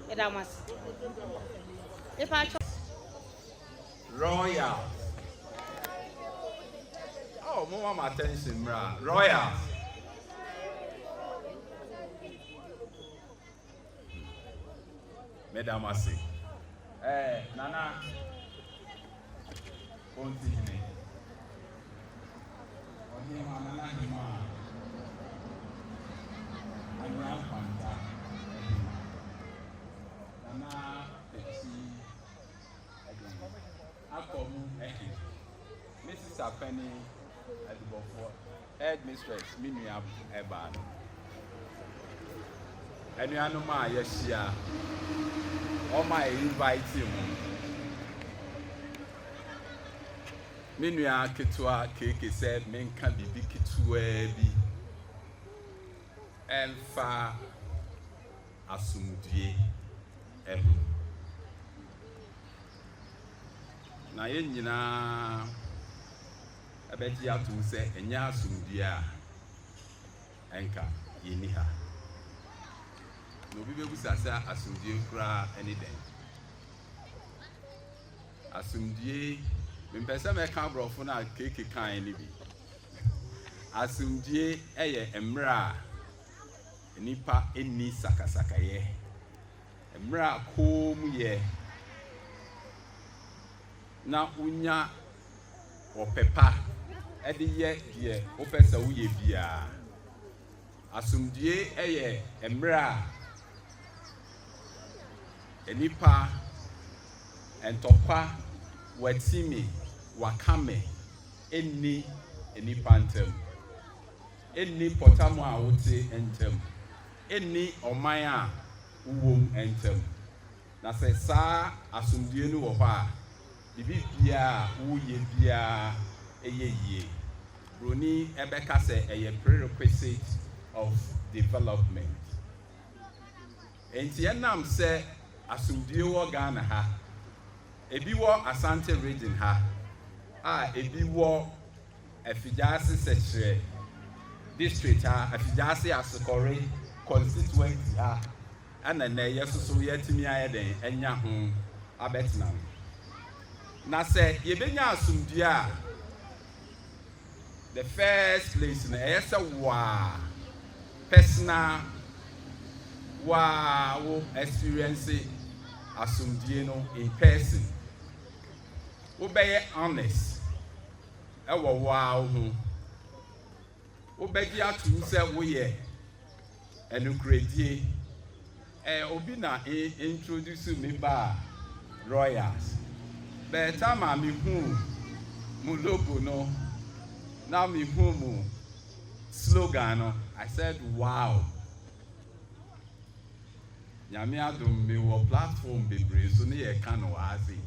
edamas if I
Royal. Oh, more my attention, Royal. Madam Asi. Nana. Continue. Nana Hima. Nana Panta. Nana Pepsi. Akomu. Mrs. Apeni. Headmistress, Minia Eban. And you know my yes, yeah. All my invite him. Minia Ketua Keke said, men can be big to and far assumed na yenyina abeti atu se enya asumdia enka yeni ha no bi begusa sa asumdie kura any den asumdie mpesa me kan brofo na keke kan ni bi asumdie eye emra nipa eni sakasaka ye emra kom ye na unya opepa edi ye die opesa uye bia asumdie eye emra enipa entopa watimi wakame eni enipa ntem eni potamu a wote ntem eni oman a uwom ntem na se saa asumdie no wo ha bibi bia uye bia eyeye broni ebeka se eye prerequisite of development enti enam se asumdie wo Ghana ha ebi wo Asante region ha ebi wo Effiduase Sekyere district ha Effiduase Asokore constituency ha ana na yesoso yetimi ayeden enya ho abetnam na se yebenya asumdie a the first place na yesa wa personal wa wo experience asumdie no in person wo be honest e wo wa ho wo be di atu se wo ye enukredie obi na introduce me ba Royals but time I mu logo no now me mu slogan no I said wow nyame adom me wo platform bebre so ne ye ka no azi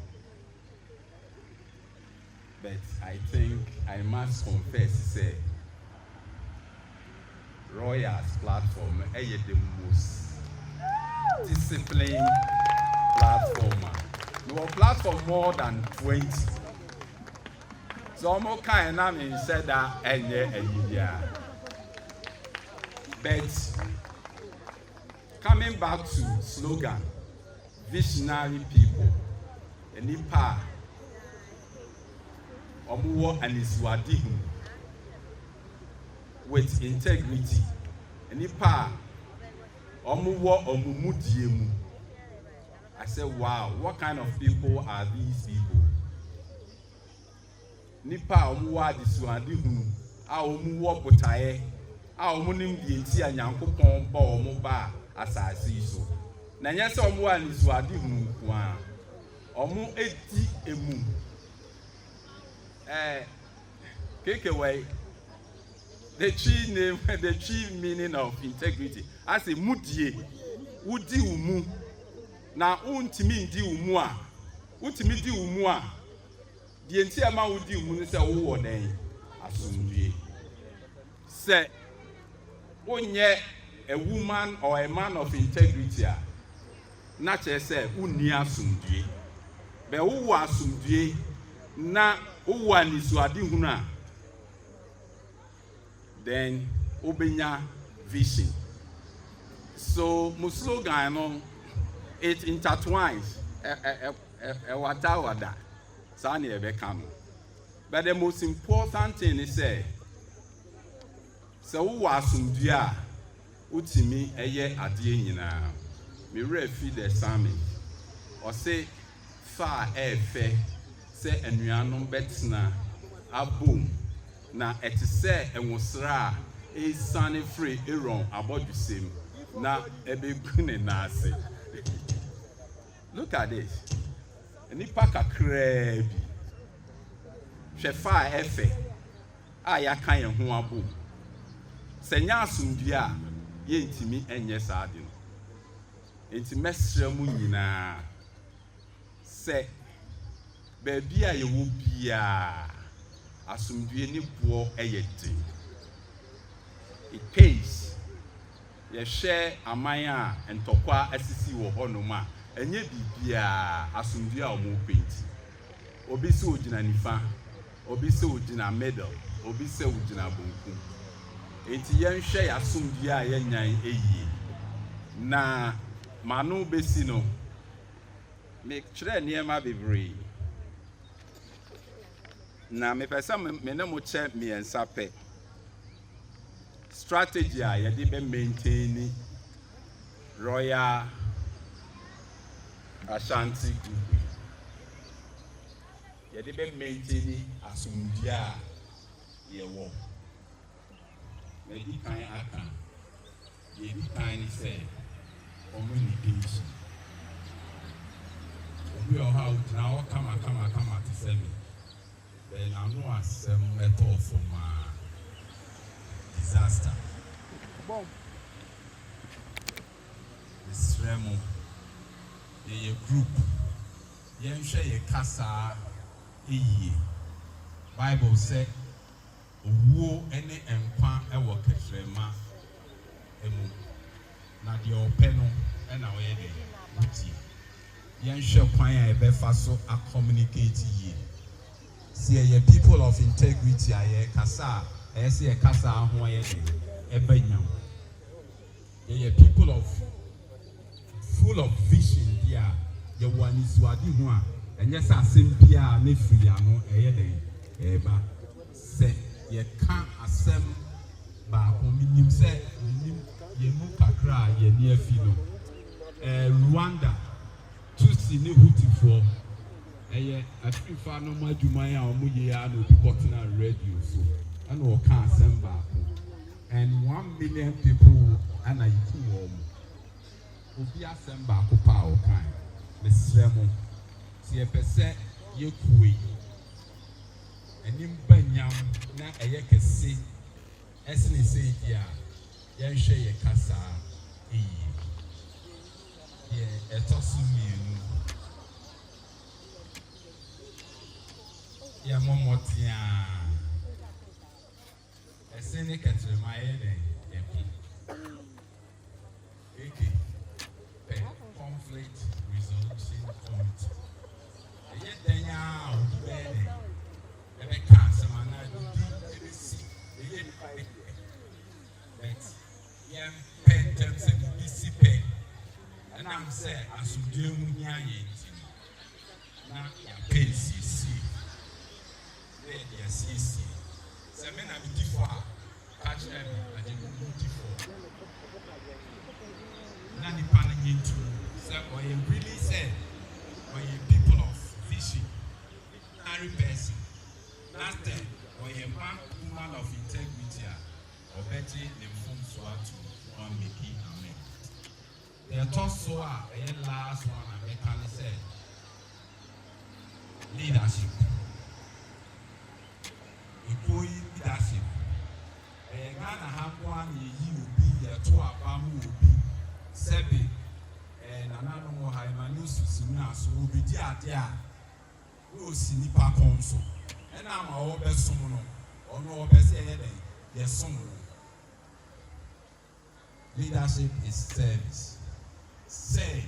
but I think I must confess say Royals platform is the most disciplined platform. No platform more than 20. So I'm okay and I said that but coming back to slogan, visionary people, Nipa, Omuwo and Iswadihu, with integrity, Nipa, Omuwo Omumudiemu. I said, wow, what kind of people are these people? Nipa Omuwa Diswadihu, Omuwo Potaye, Omunim Dienti and Yankopon Ba Omuba Asasi so. Nanyasa Omuwa Diswadihu, Omu Eti Emu. Take away the tree name, the tree meaning of integrity. I say mudie, udi umu. Na untimi ndi umu a, untimi di umu a. The enti ama udi umu ni se wo den asumdie. say onye a woman or a man of integrity na che say unni asumdue be wo asumdue na wo anisuade hunu a then obenya vision. So my slogan no, it intertwines wada sani ebeka no. But the most important thing is say wo asumdue a utimi eye ade nyina me refi the sermon or say fa efe say anuanom betna abom na etise enwosra e sane free eron abodusem na ebegune na ase. Look at this. Nipa kakra bi hwe fa efe a ya kan ye ho abom senya asumdue a ye ntimi enye saade no enti mesra mu nyina se baby a ye wo bia asumdue ni bo eyete it pays ye share amaya entokwa asisi wo honoma enye bibia asumdue a omo penti obi se ogina nifa obi se ogina middle obi se ogina bonku enti ye nhwe asumdue a ye nyan eyi na manu besi no me kire niema bebre na me pesa me na mo che me ensape strategy a ye de be maintain Royal Ashanti group ye de be maintain asumdue a ye wo me di kan aka ye di kan ni say communication we are how now come to say me then I know as method for my disaster bomb this remo ye group yen hwe ye kasa eyi Bible say owo ene empa ewo ketrema emu na de ope no na we dey uti yen hwe kwan a ebe fa so a communicate yi see ye people of integrity aye kasa see ye kasa ho ye dey ebe nyam ye people of full of vision dia ye wani suade ho a enye sa asem bia na free ano eye dey eba se ye ka asem ba ko minim se minim ye mu kakra ye ne afilo Rwanda Tusi ne hutifo eye afifa no majuman a omo ye ya no reporting and radio so and o ka asem ba ko and 1 million people and I ku obi asem ba ko pa o kan mesremo si e pese ye kuwe enim banyam na eye kese esne sei dia ye hwe ye kasa ye etosu mienu ya momotia esene ketrema ye den eke conflict resolution committee ye denya obede ebe kan semana di si ye but ye pentem se bisi pe and I'm say asudue mu nya ye ti na ya pensi si ya si se me na bi di for catch them na je mu di for na ni pan into say or you really say or you people of vision every person last time or you man woman of integrity or better the form so to one making amen. The toss so last one I can say leadership. Employee leadership. Ghana have one ye be a 2 abamu be sebi and another more high manus similar so will be dear. We see nipa consul and I'm all best someone or no best yes someone Leadership is service. Serve.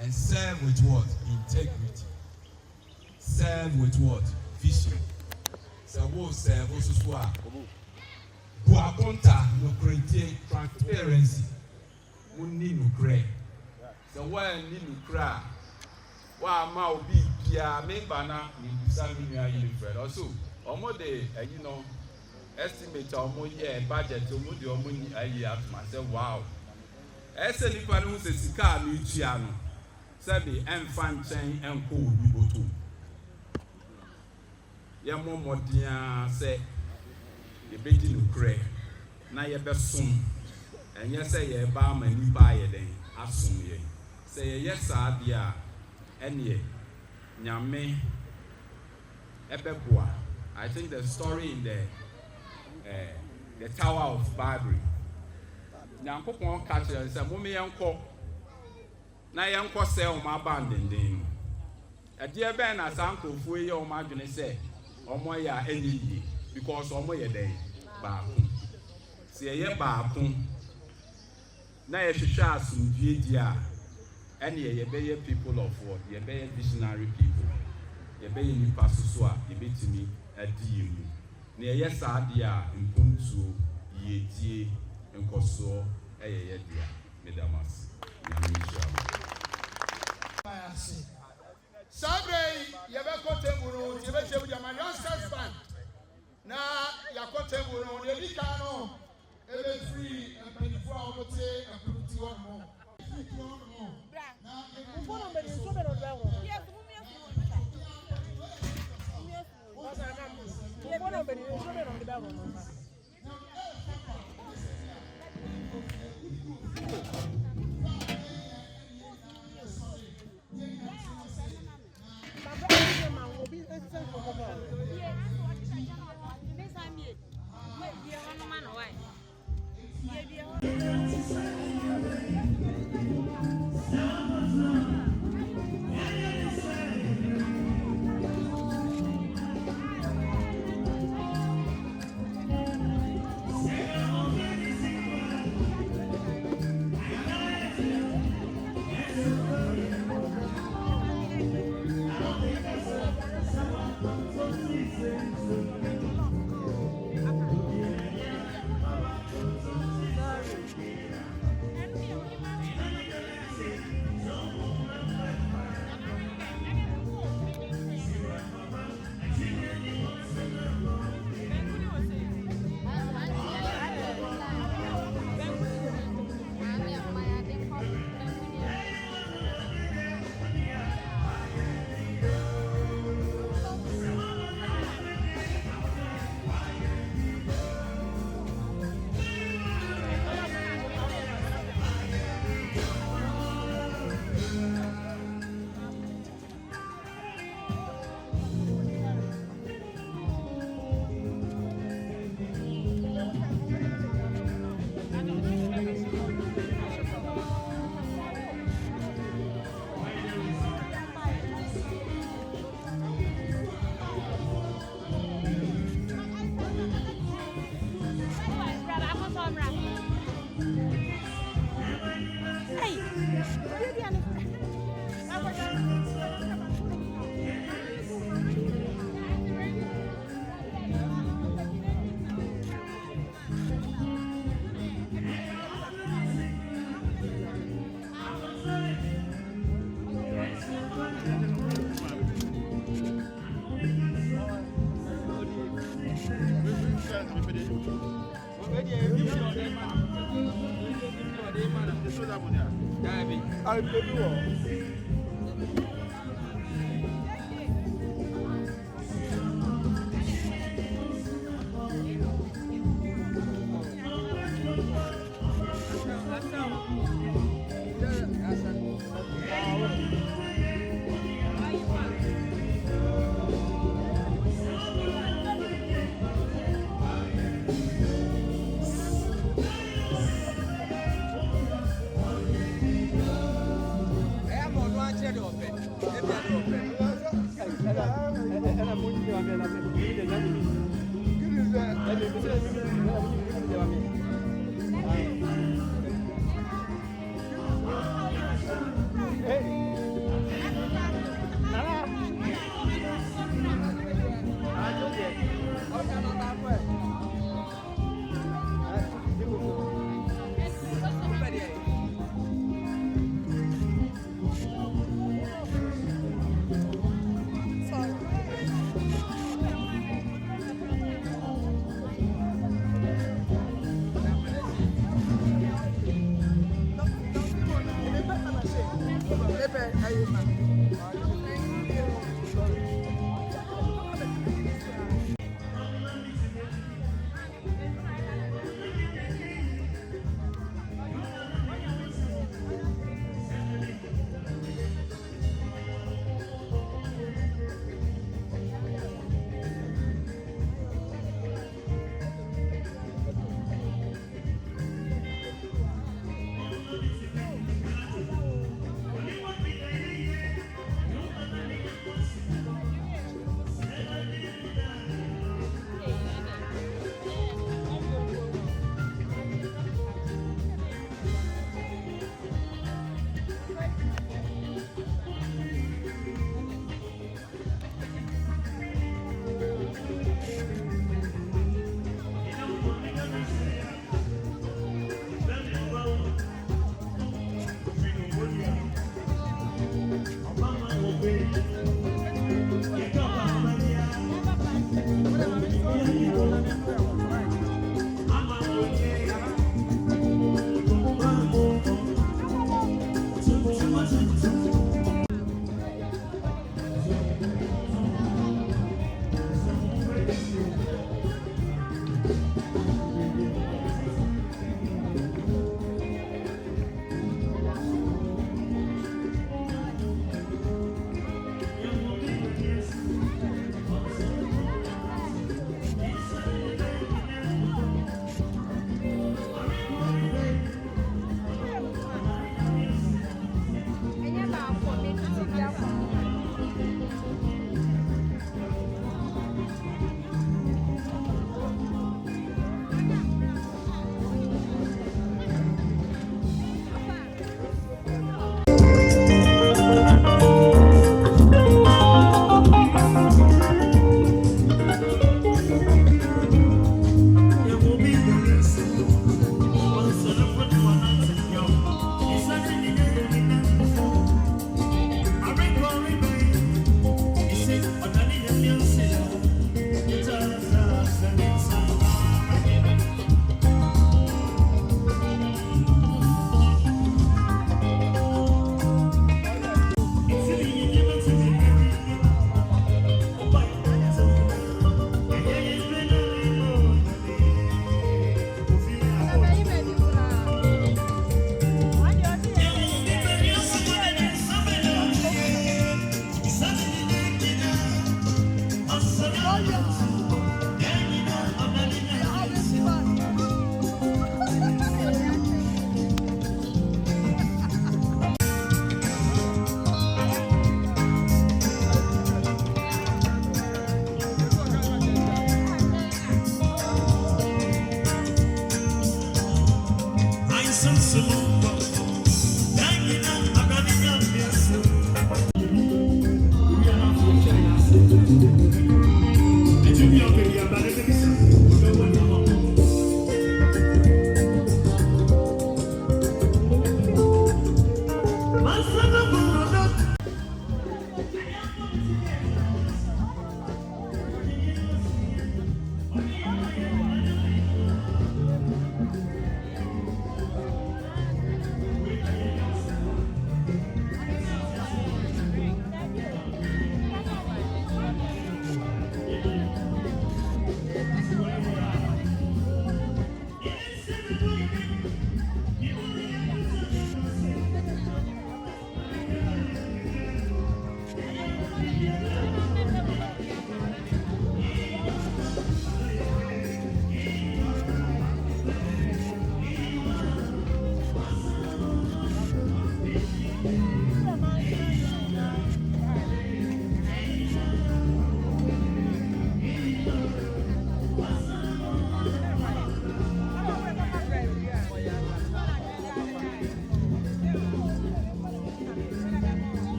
And serve with what? Integrity. Serve with what? Vision. So what serve also swa. Buakonta no create transparency. Muni no create. So why need no cry? Why ma obi bia me bana ni bisa mi nua yi friend. Also, omo de estimate omo ye budget omo de omo ni ayi atuma say wow. Ese nipa no se sika no tua no. Sabi emfa nchen enko obi boto. Ye mo modia say ye bedi no kre na ye besom. Enye say ye ba ma nipa ye den asom ye. Say ye yes adia enye nyame ebeboa. I think the story in the Tower of Babel. Nyankopon ka kire say mo me yenko na yenko say o ma bandenden. Ade be na sankofu ye o ma dwene say omo ya enyi because omo ye den ba ko. Se ye ba ko na ye hwehwe asomdue dia ene ye be people of what ye be visionary people. Ye be nipa so a ye betimi adi mu. Na ye saade a mpuntuo ye die nkoso ye dia medamas.
Sabre ye be kotemuru ye be chebu jama youngsters band. Na yakotemuru ye bika no ebe free empirifo a omote empiriti wono. Na mbono mbe nso be no dwa wo. Mbono mbe nso be no dwa wo.
I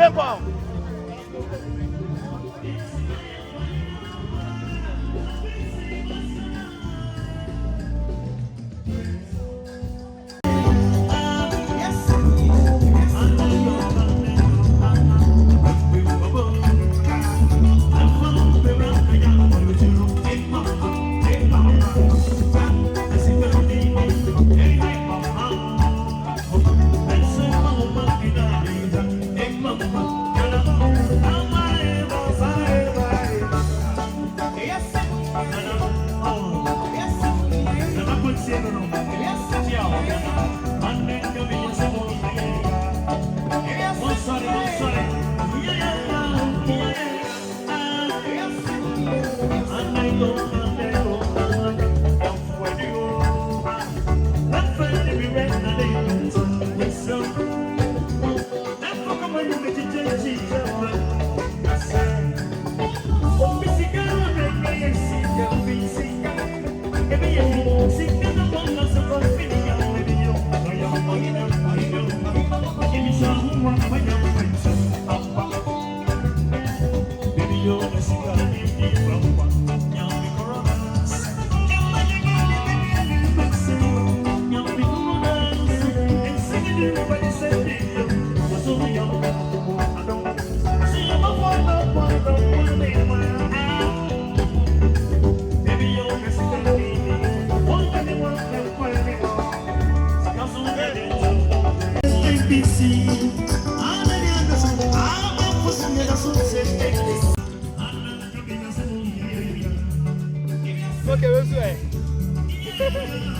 Bebo. Okay, what's that?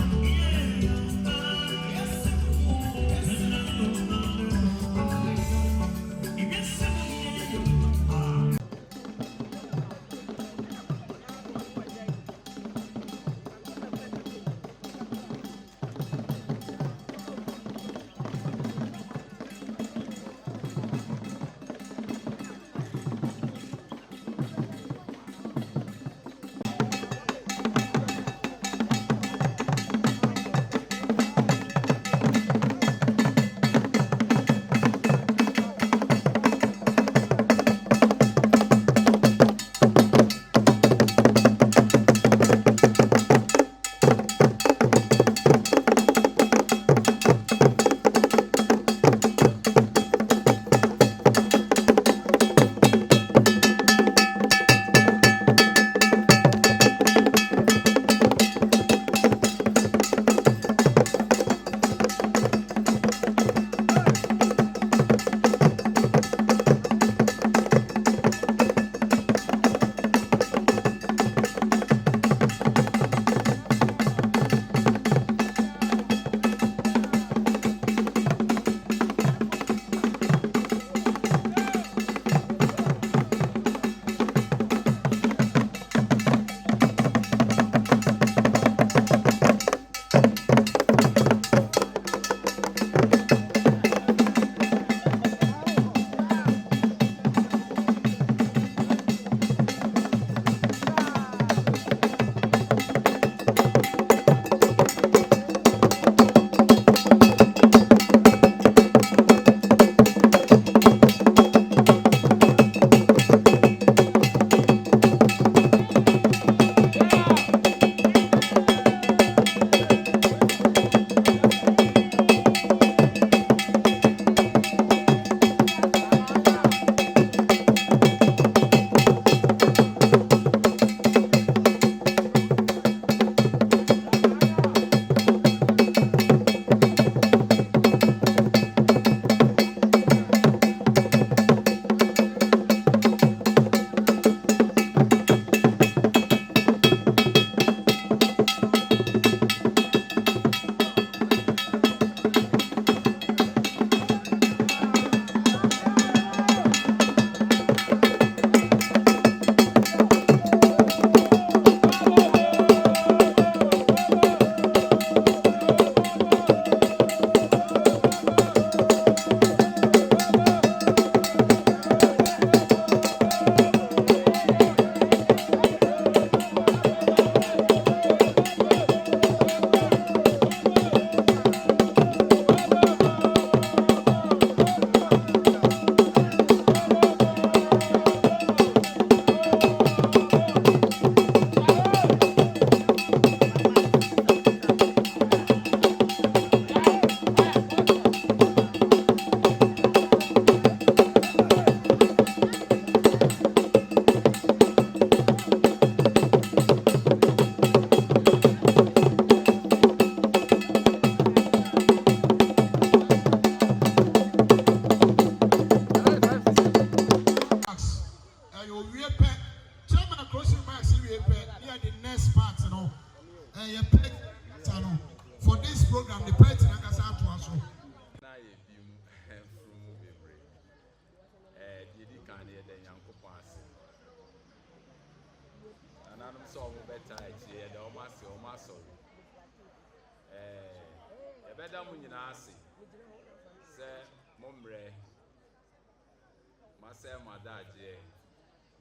For this program, the party Nakasa to us.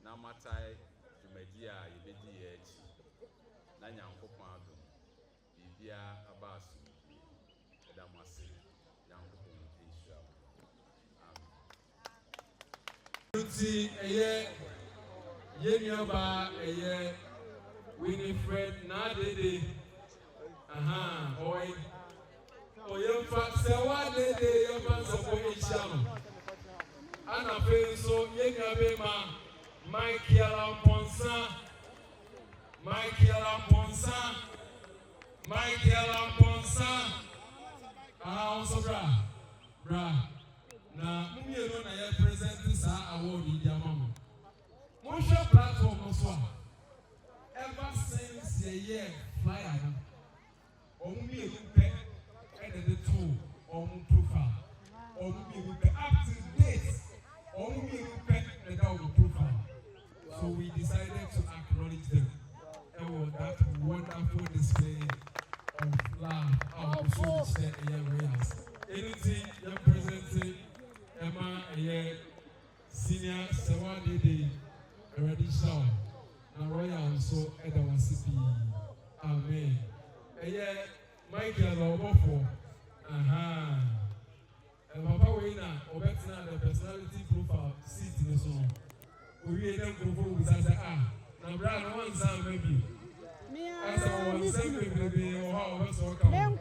Namatai Jumedia Yebedi Nanyankopon adom bibia abasu edamase Nyankopon Israel.
Amen. Yenyaba Winifred Nadede. Oi. Oyemfa sewa dede yemfa sopo isham. Ana fe so yenyabe ma Michael Amponsa. Also bra. Na mumieno na ye present this award in Yamamu. Moshe platform also. Ever since the year flyer na. Omumienu pe and the two profile. Omumienu pe up to date. Omumienu pe and profile. So we decided to acknowledge them. And that wonderful display of love, of showing anything you're presenting, Emma, senior, Sawadi, already shown. And Royal so Edward CP. Amen. Michael Obofo. And Papa Wayna, Obetina, the personality profile, seat in the song. We don't go with us. Now, Brad, one sound maybe. As I was saying, baby, or how was all come. Then,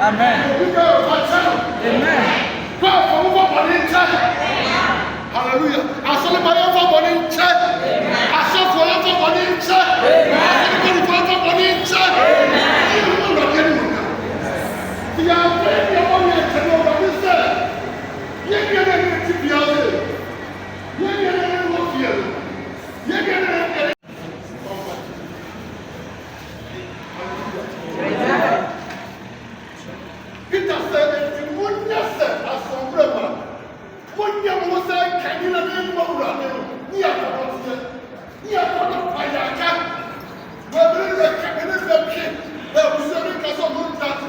Amen.
Hallelujah. Asole ma yo for body nche. Asofo yo for body nche. Asole for body nche. Ti ya pe ni o mo ye tele o bi se. Ye ke na ni ti bi ase. Ye ke na ni wo fi e. Ye ke na ni Peter said, "In one year, asombrema." Monya Musa Kanina Mura, Niakotia, Niakotayaka, whether the cabinet of king, there was a castle of that,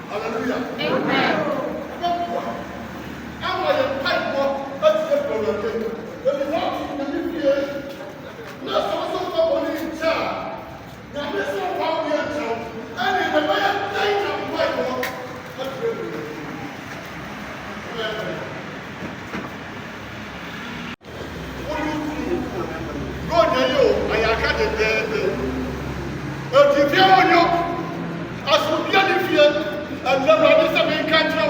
hallelujah. Amen. I'm like a pipe walk, that's the problem. When you walk in the new year, not so money in charge. Now, this is how we are told, and in the way of night of pipe walk, that's really. Ronya yo ayaka de bebe. Oti fie wonyo. Asubia ni fie. Andara ni se me kan tra.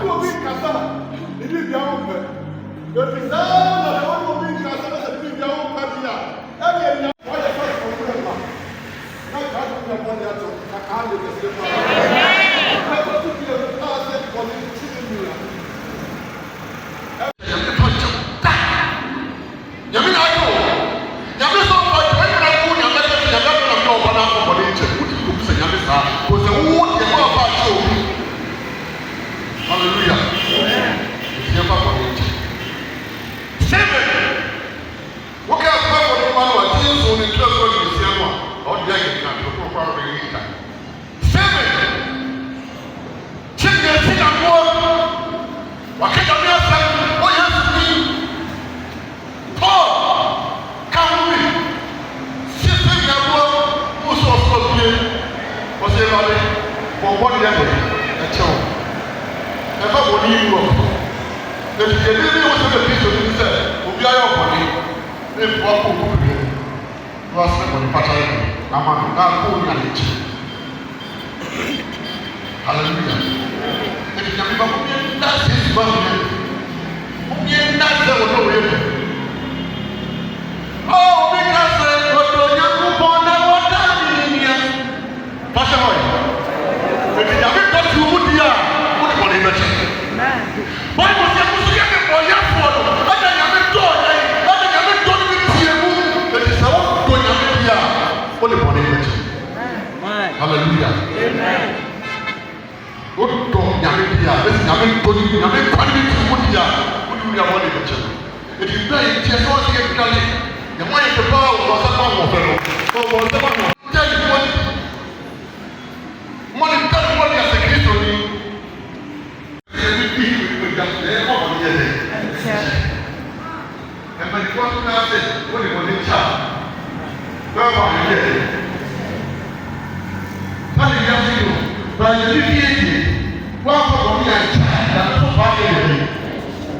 Wo bi kasa. Ni bi bia wo pe. Oti za na wo bi kasa na se bi bia wo pa dia. E bi nya wo ya fa ko ko ma. Na ka ku na bo ya to. Ka ka le ke se pa. Ka ko tu bi ta se ko ni chi ni mura. Yami na yo. Yami so fa yo na ku yami na ko na ko body check ku ku se yami sa. Ko se wo ye ma ba cho. Hallelujah. Ye ba body check. Seven. Wo ka fa ko ni ma wa ti so ni tro so ni se mo. O dia ye na ko ko pa ro ni ta. Seven. Chinga sina mo. Wakati mimi sasa o Yesu ni Paul, come with me. Sitting here, most of us here, was a valley for 1 year. A child. Never would you go. The baby was in the piece of the said, will be our body. If what will be was the body pattern. I'm not cool knowledge. Hallelujah. If you can remember, that's his body. That's the way. Oh, because what you born and what done in here. Pastor Boy. If you have got to wood here, what do you mention? Why was you to get it for your phone? I don't have a door. I don't have a door with you. That is how going to be here. What do you mention? Hallelujah. Amen. What do you have here? This is having quality to wood here. What do you have to mention? If you play it, you're going to get the money to power was a power fellow. So was the money. Tell you what money doesn't work as a Christian. And when you want to have it, what do you want to charge? Where are you getting? How do you have to do? By the DPA, one for me and child, that's not part of it.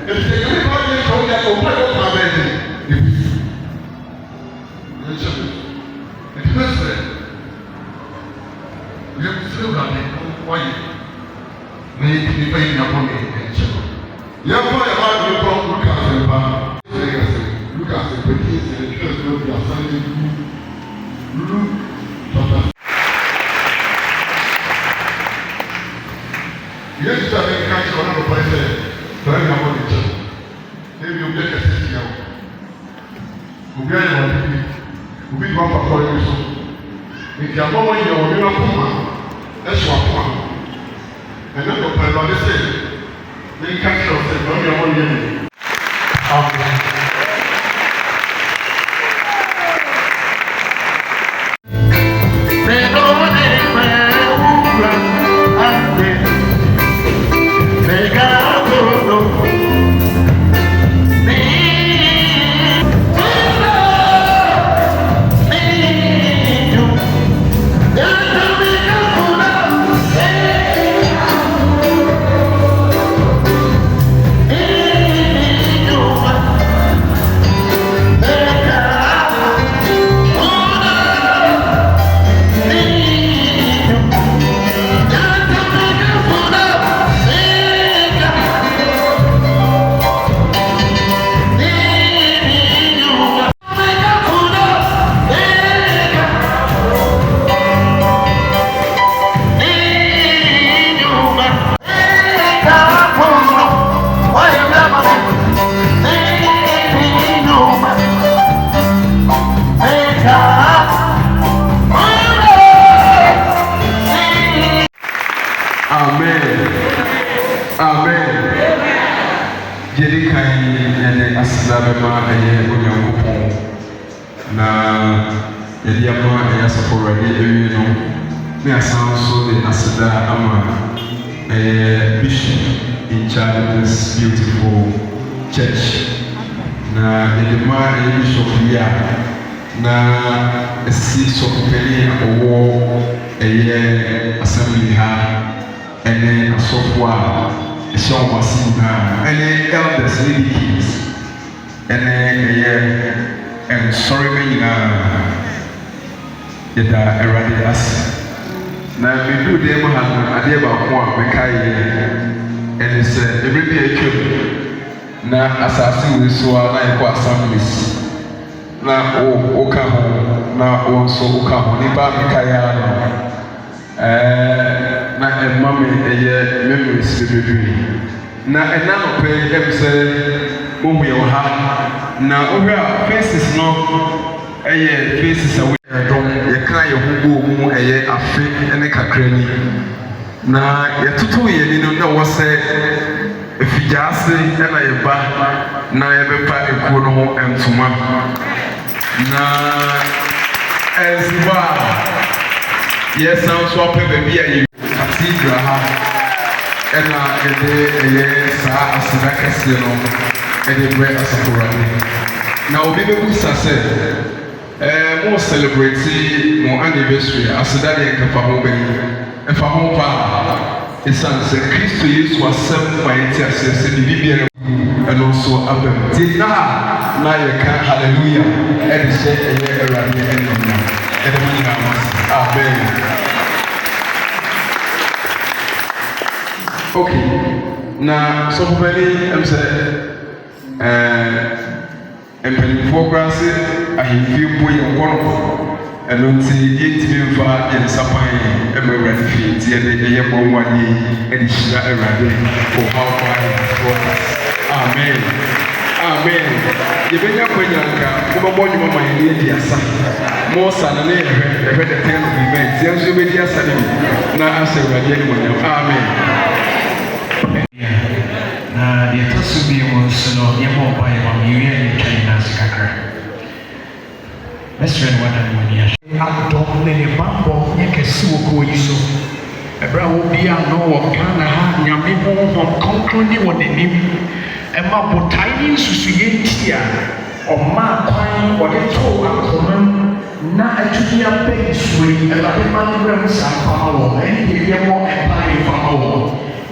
If they give me money, so they will pay off my baby. The first friend, we have to still run it. Why? Maybe the pain upon me. You have to have a look at the look at the petties and just look at Sunday. Yes, I can catch one of the places. Very important. Maybe you get a city out. We are going to be one for you. If you are not going to be a woman, that's what I want. And then the Bible says, they catch yourself, don't you want to Amen.
Amen. Jedi kan ene asida bema eye onyankopon na yedi ama eye asafo rade ewie no me asan so de asida ama bishop in charge of this beautiful church na yedi ma bishop ya na esi so peli owo eye assembly ha ene asofo a Sean Wasina, and elders, lady kings, and sorry, me, yet I read us. Now, we do them have a day about one, and it's every day I came. Now, assassin will so I like assemblies. Now, oh, Okaho, now also Okaho, Niba Mikaya. Na emame eye memories bebree na ena no pe em se mo hwe ha na ohwe a faces no eye faces a we don ye kan ye hugo mu eye afe ene kakrani na ye tutu ye ni no na wo se efijase ena ye ba na ye bepa ekuo no ho entuma na ezba yes now swap baby you cathedral ha ena ede sa asida kese no ede bre asapurani na obi be busa se mo celebrate mo anniversary asida de nkafa ho be efa ho pa isan se Kristo Yesu asem mighty asese de bibia and also abem ti na ye kan hallelujah ede se eye erade eno na ede mo na mas amen. Okay, now so many I'm saying, and when for granted, I feel boy one and don't see 8 million far in Sapai, emerald feet, the year 1 year, and it's not a for how far for us. Amen. Amen. The Benya Koyanka, over more my India, more son and I read the 10 events, young Zubedia Sadi, now answer again. Amen.
Na the tosu bi mo no ye mo ba ye ma mi ye kai na sikakra. Let's read what I want here. Adom ne ne bambo ye kesi wo ko yiso. Ebra wo bia no wo kana ha nyame ho ho konkro ni wo nenim. E ma botai ni susu ye ntia. O ma kwan wo de to akoma na atubia be sui e ba de ma ni bra sa fa wo. E ye mo e pa ni fa wo.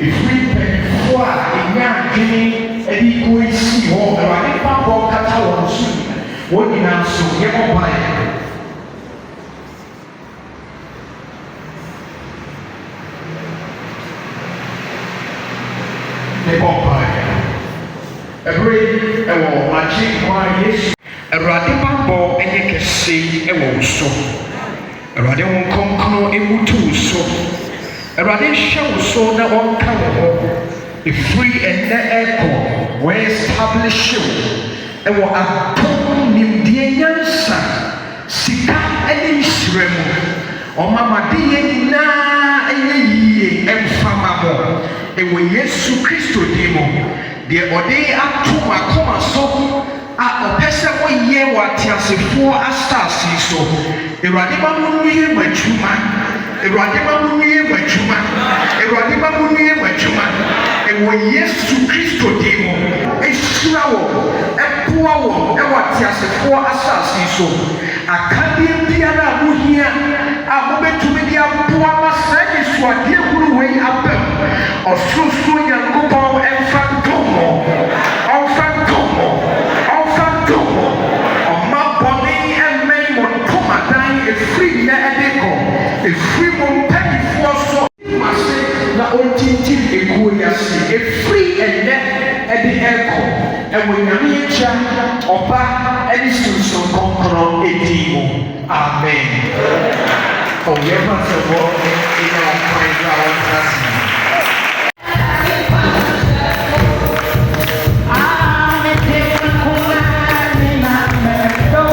If we pay for a young guinea, and he could see all the right papa cattle soon. What in our soul, you will buy it. They won't buy it. A great, my chief, why, yes, a radipambo, and you can see a woe so. A radium concro, a mutu so. Erade show so na on come a free and echo where establish you and what a ton nim dienyansa sika any shremo or mama die na ye emfama mo e we Yesu Kristo dimo de ode atuma koma so a opese wo ye watiasefo astasi so erade ba no ye machuma Erade mamunie machuma erade mamunie machuma ewo Yesu Kristo dimo esirawo epoawo ewatiasefo asase so akade biara muhia abobetumi dia poa masage so ade huru wei abam osroso yankopon emfantomo omaboni emmei montomadan efri na edeko efri mompani foso mase na ontinti ekuo yase efri enne ede eko ewo nyame echa oba eni sunsun konkro edimo amen o yema se wo ina kwaira onasi
Oh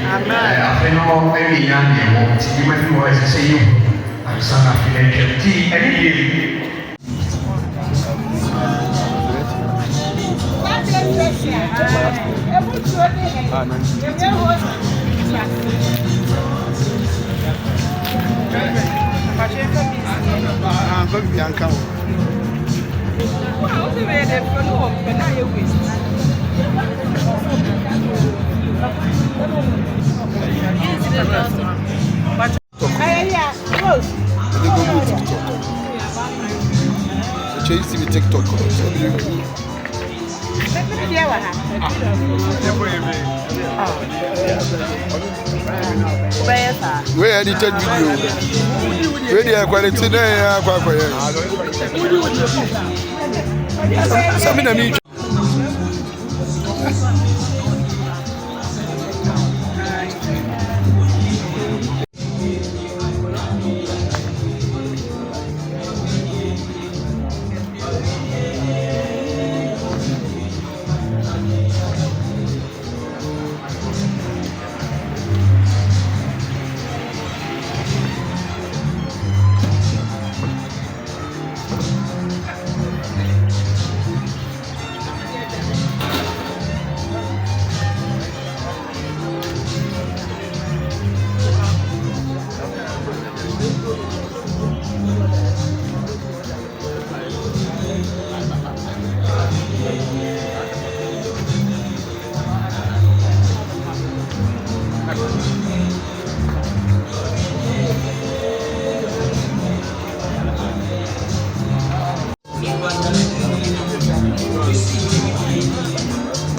afei no ɛwi nya ne wɔ nti bi ma bi wɔ ɛsɛ sɛ yɛ ansa na afei na ntwam nti ɛne deɛ
TikTok. We edited video. We the quality there kwa.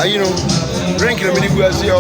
You know, drinking a mini glass here.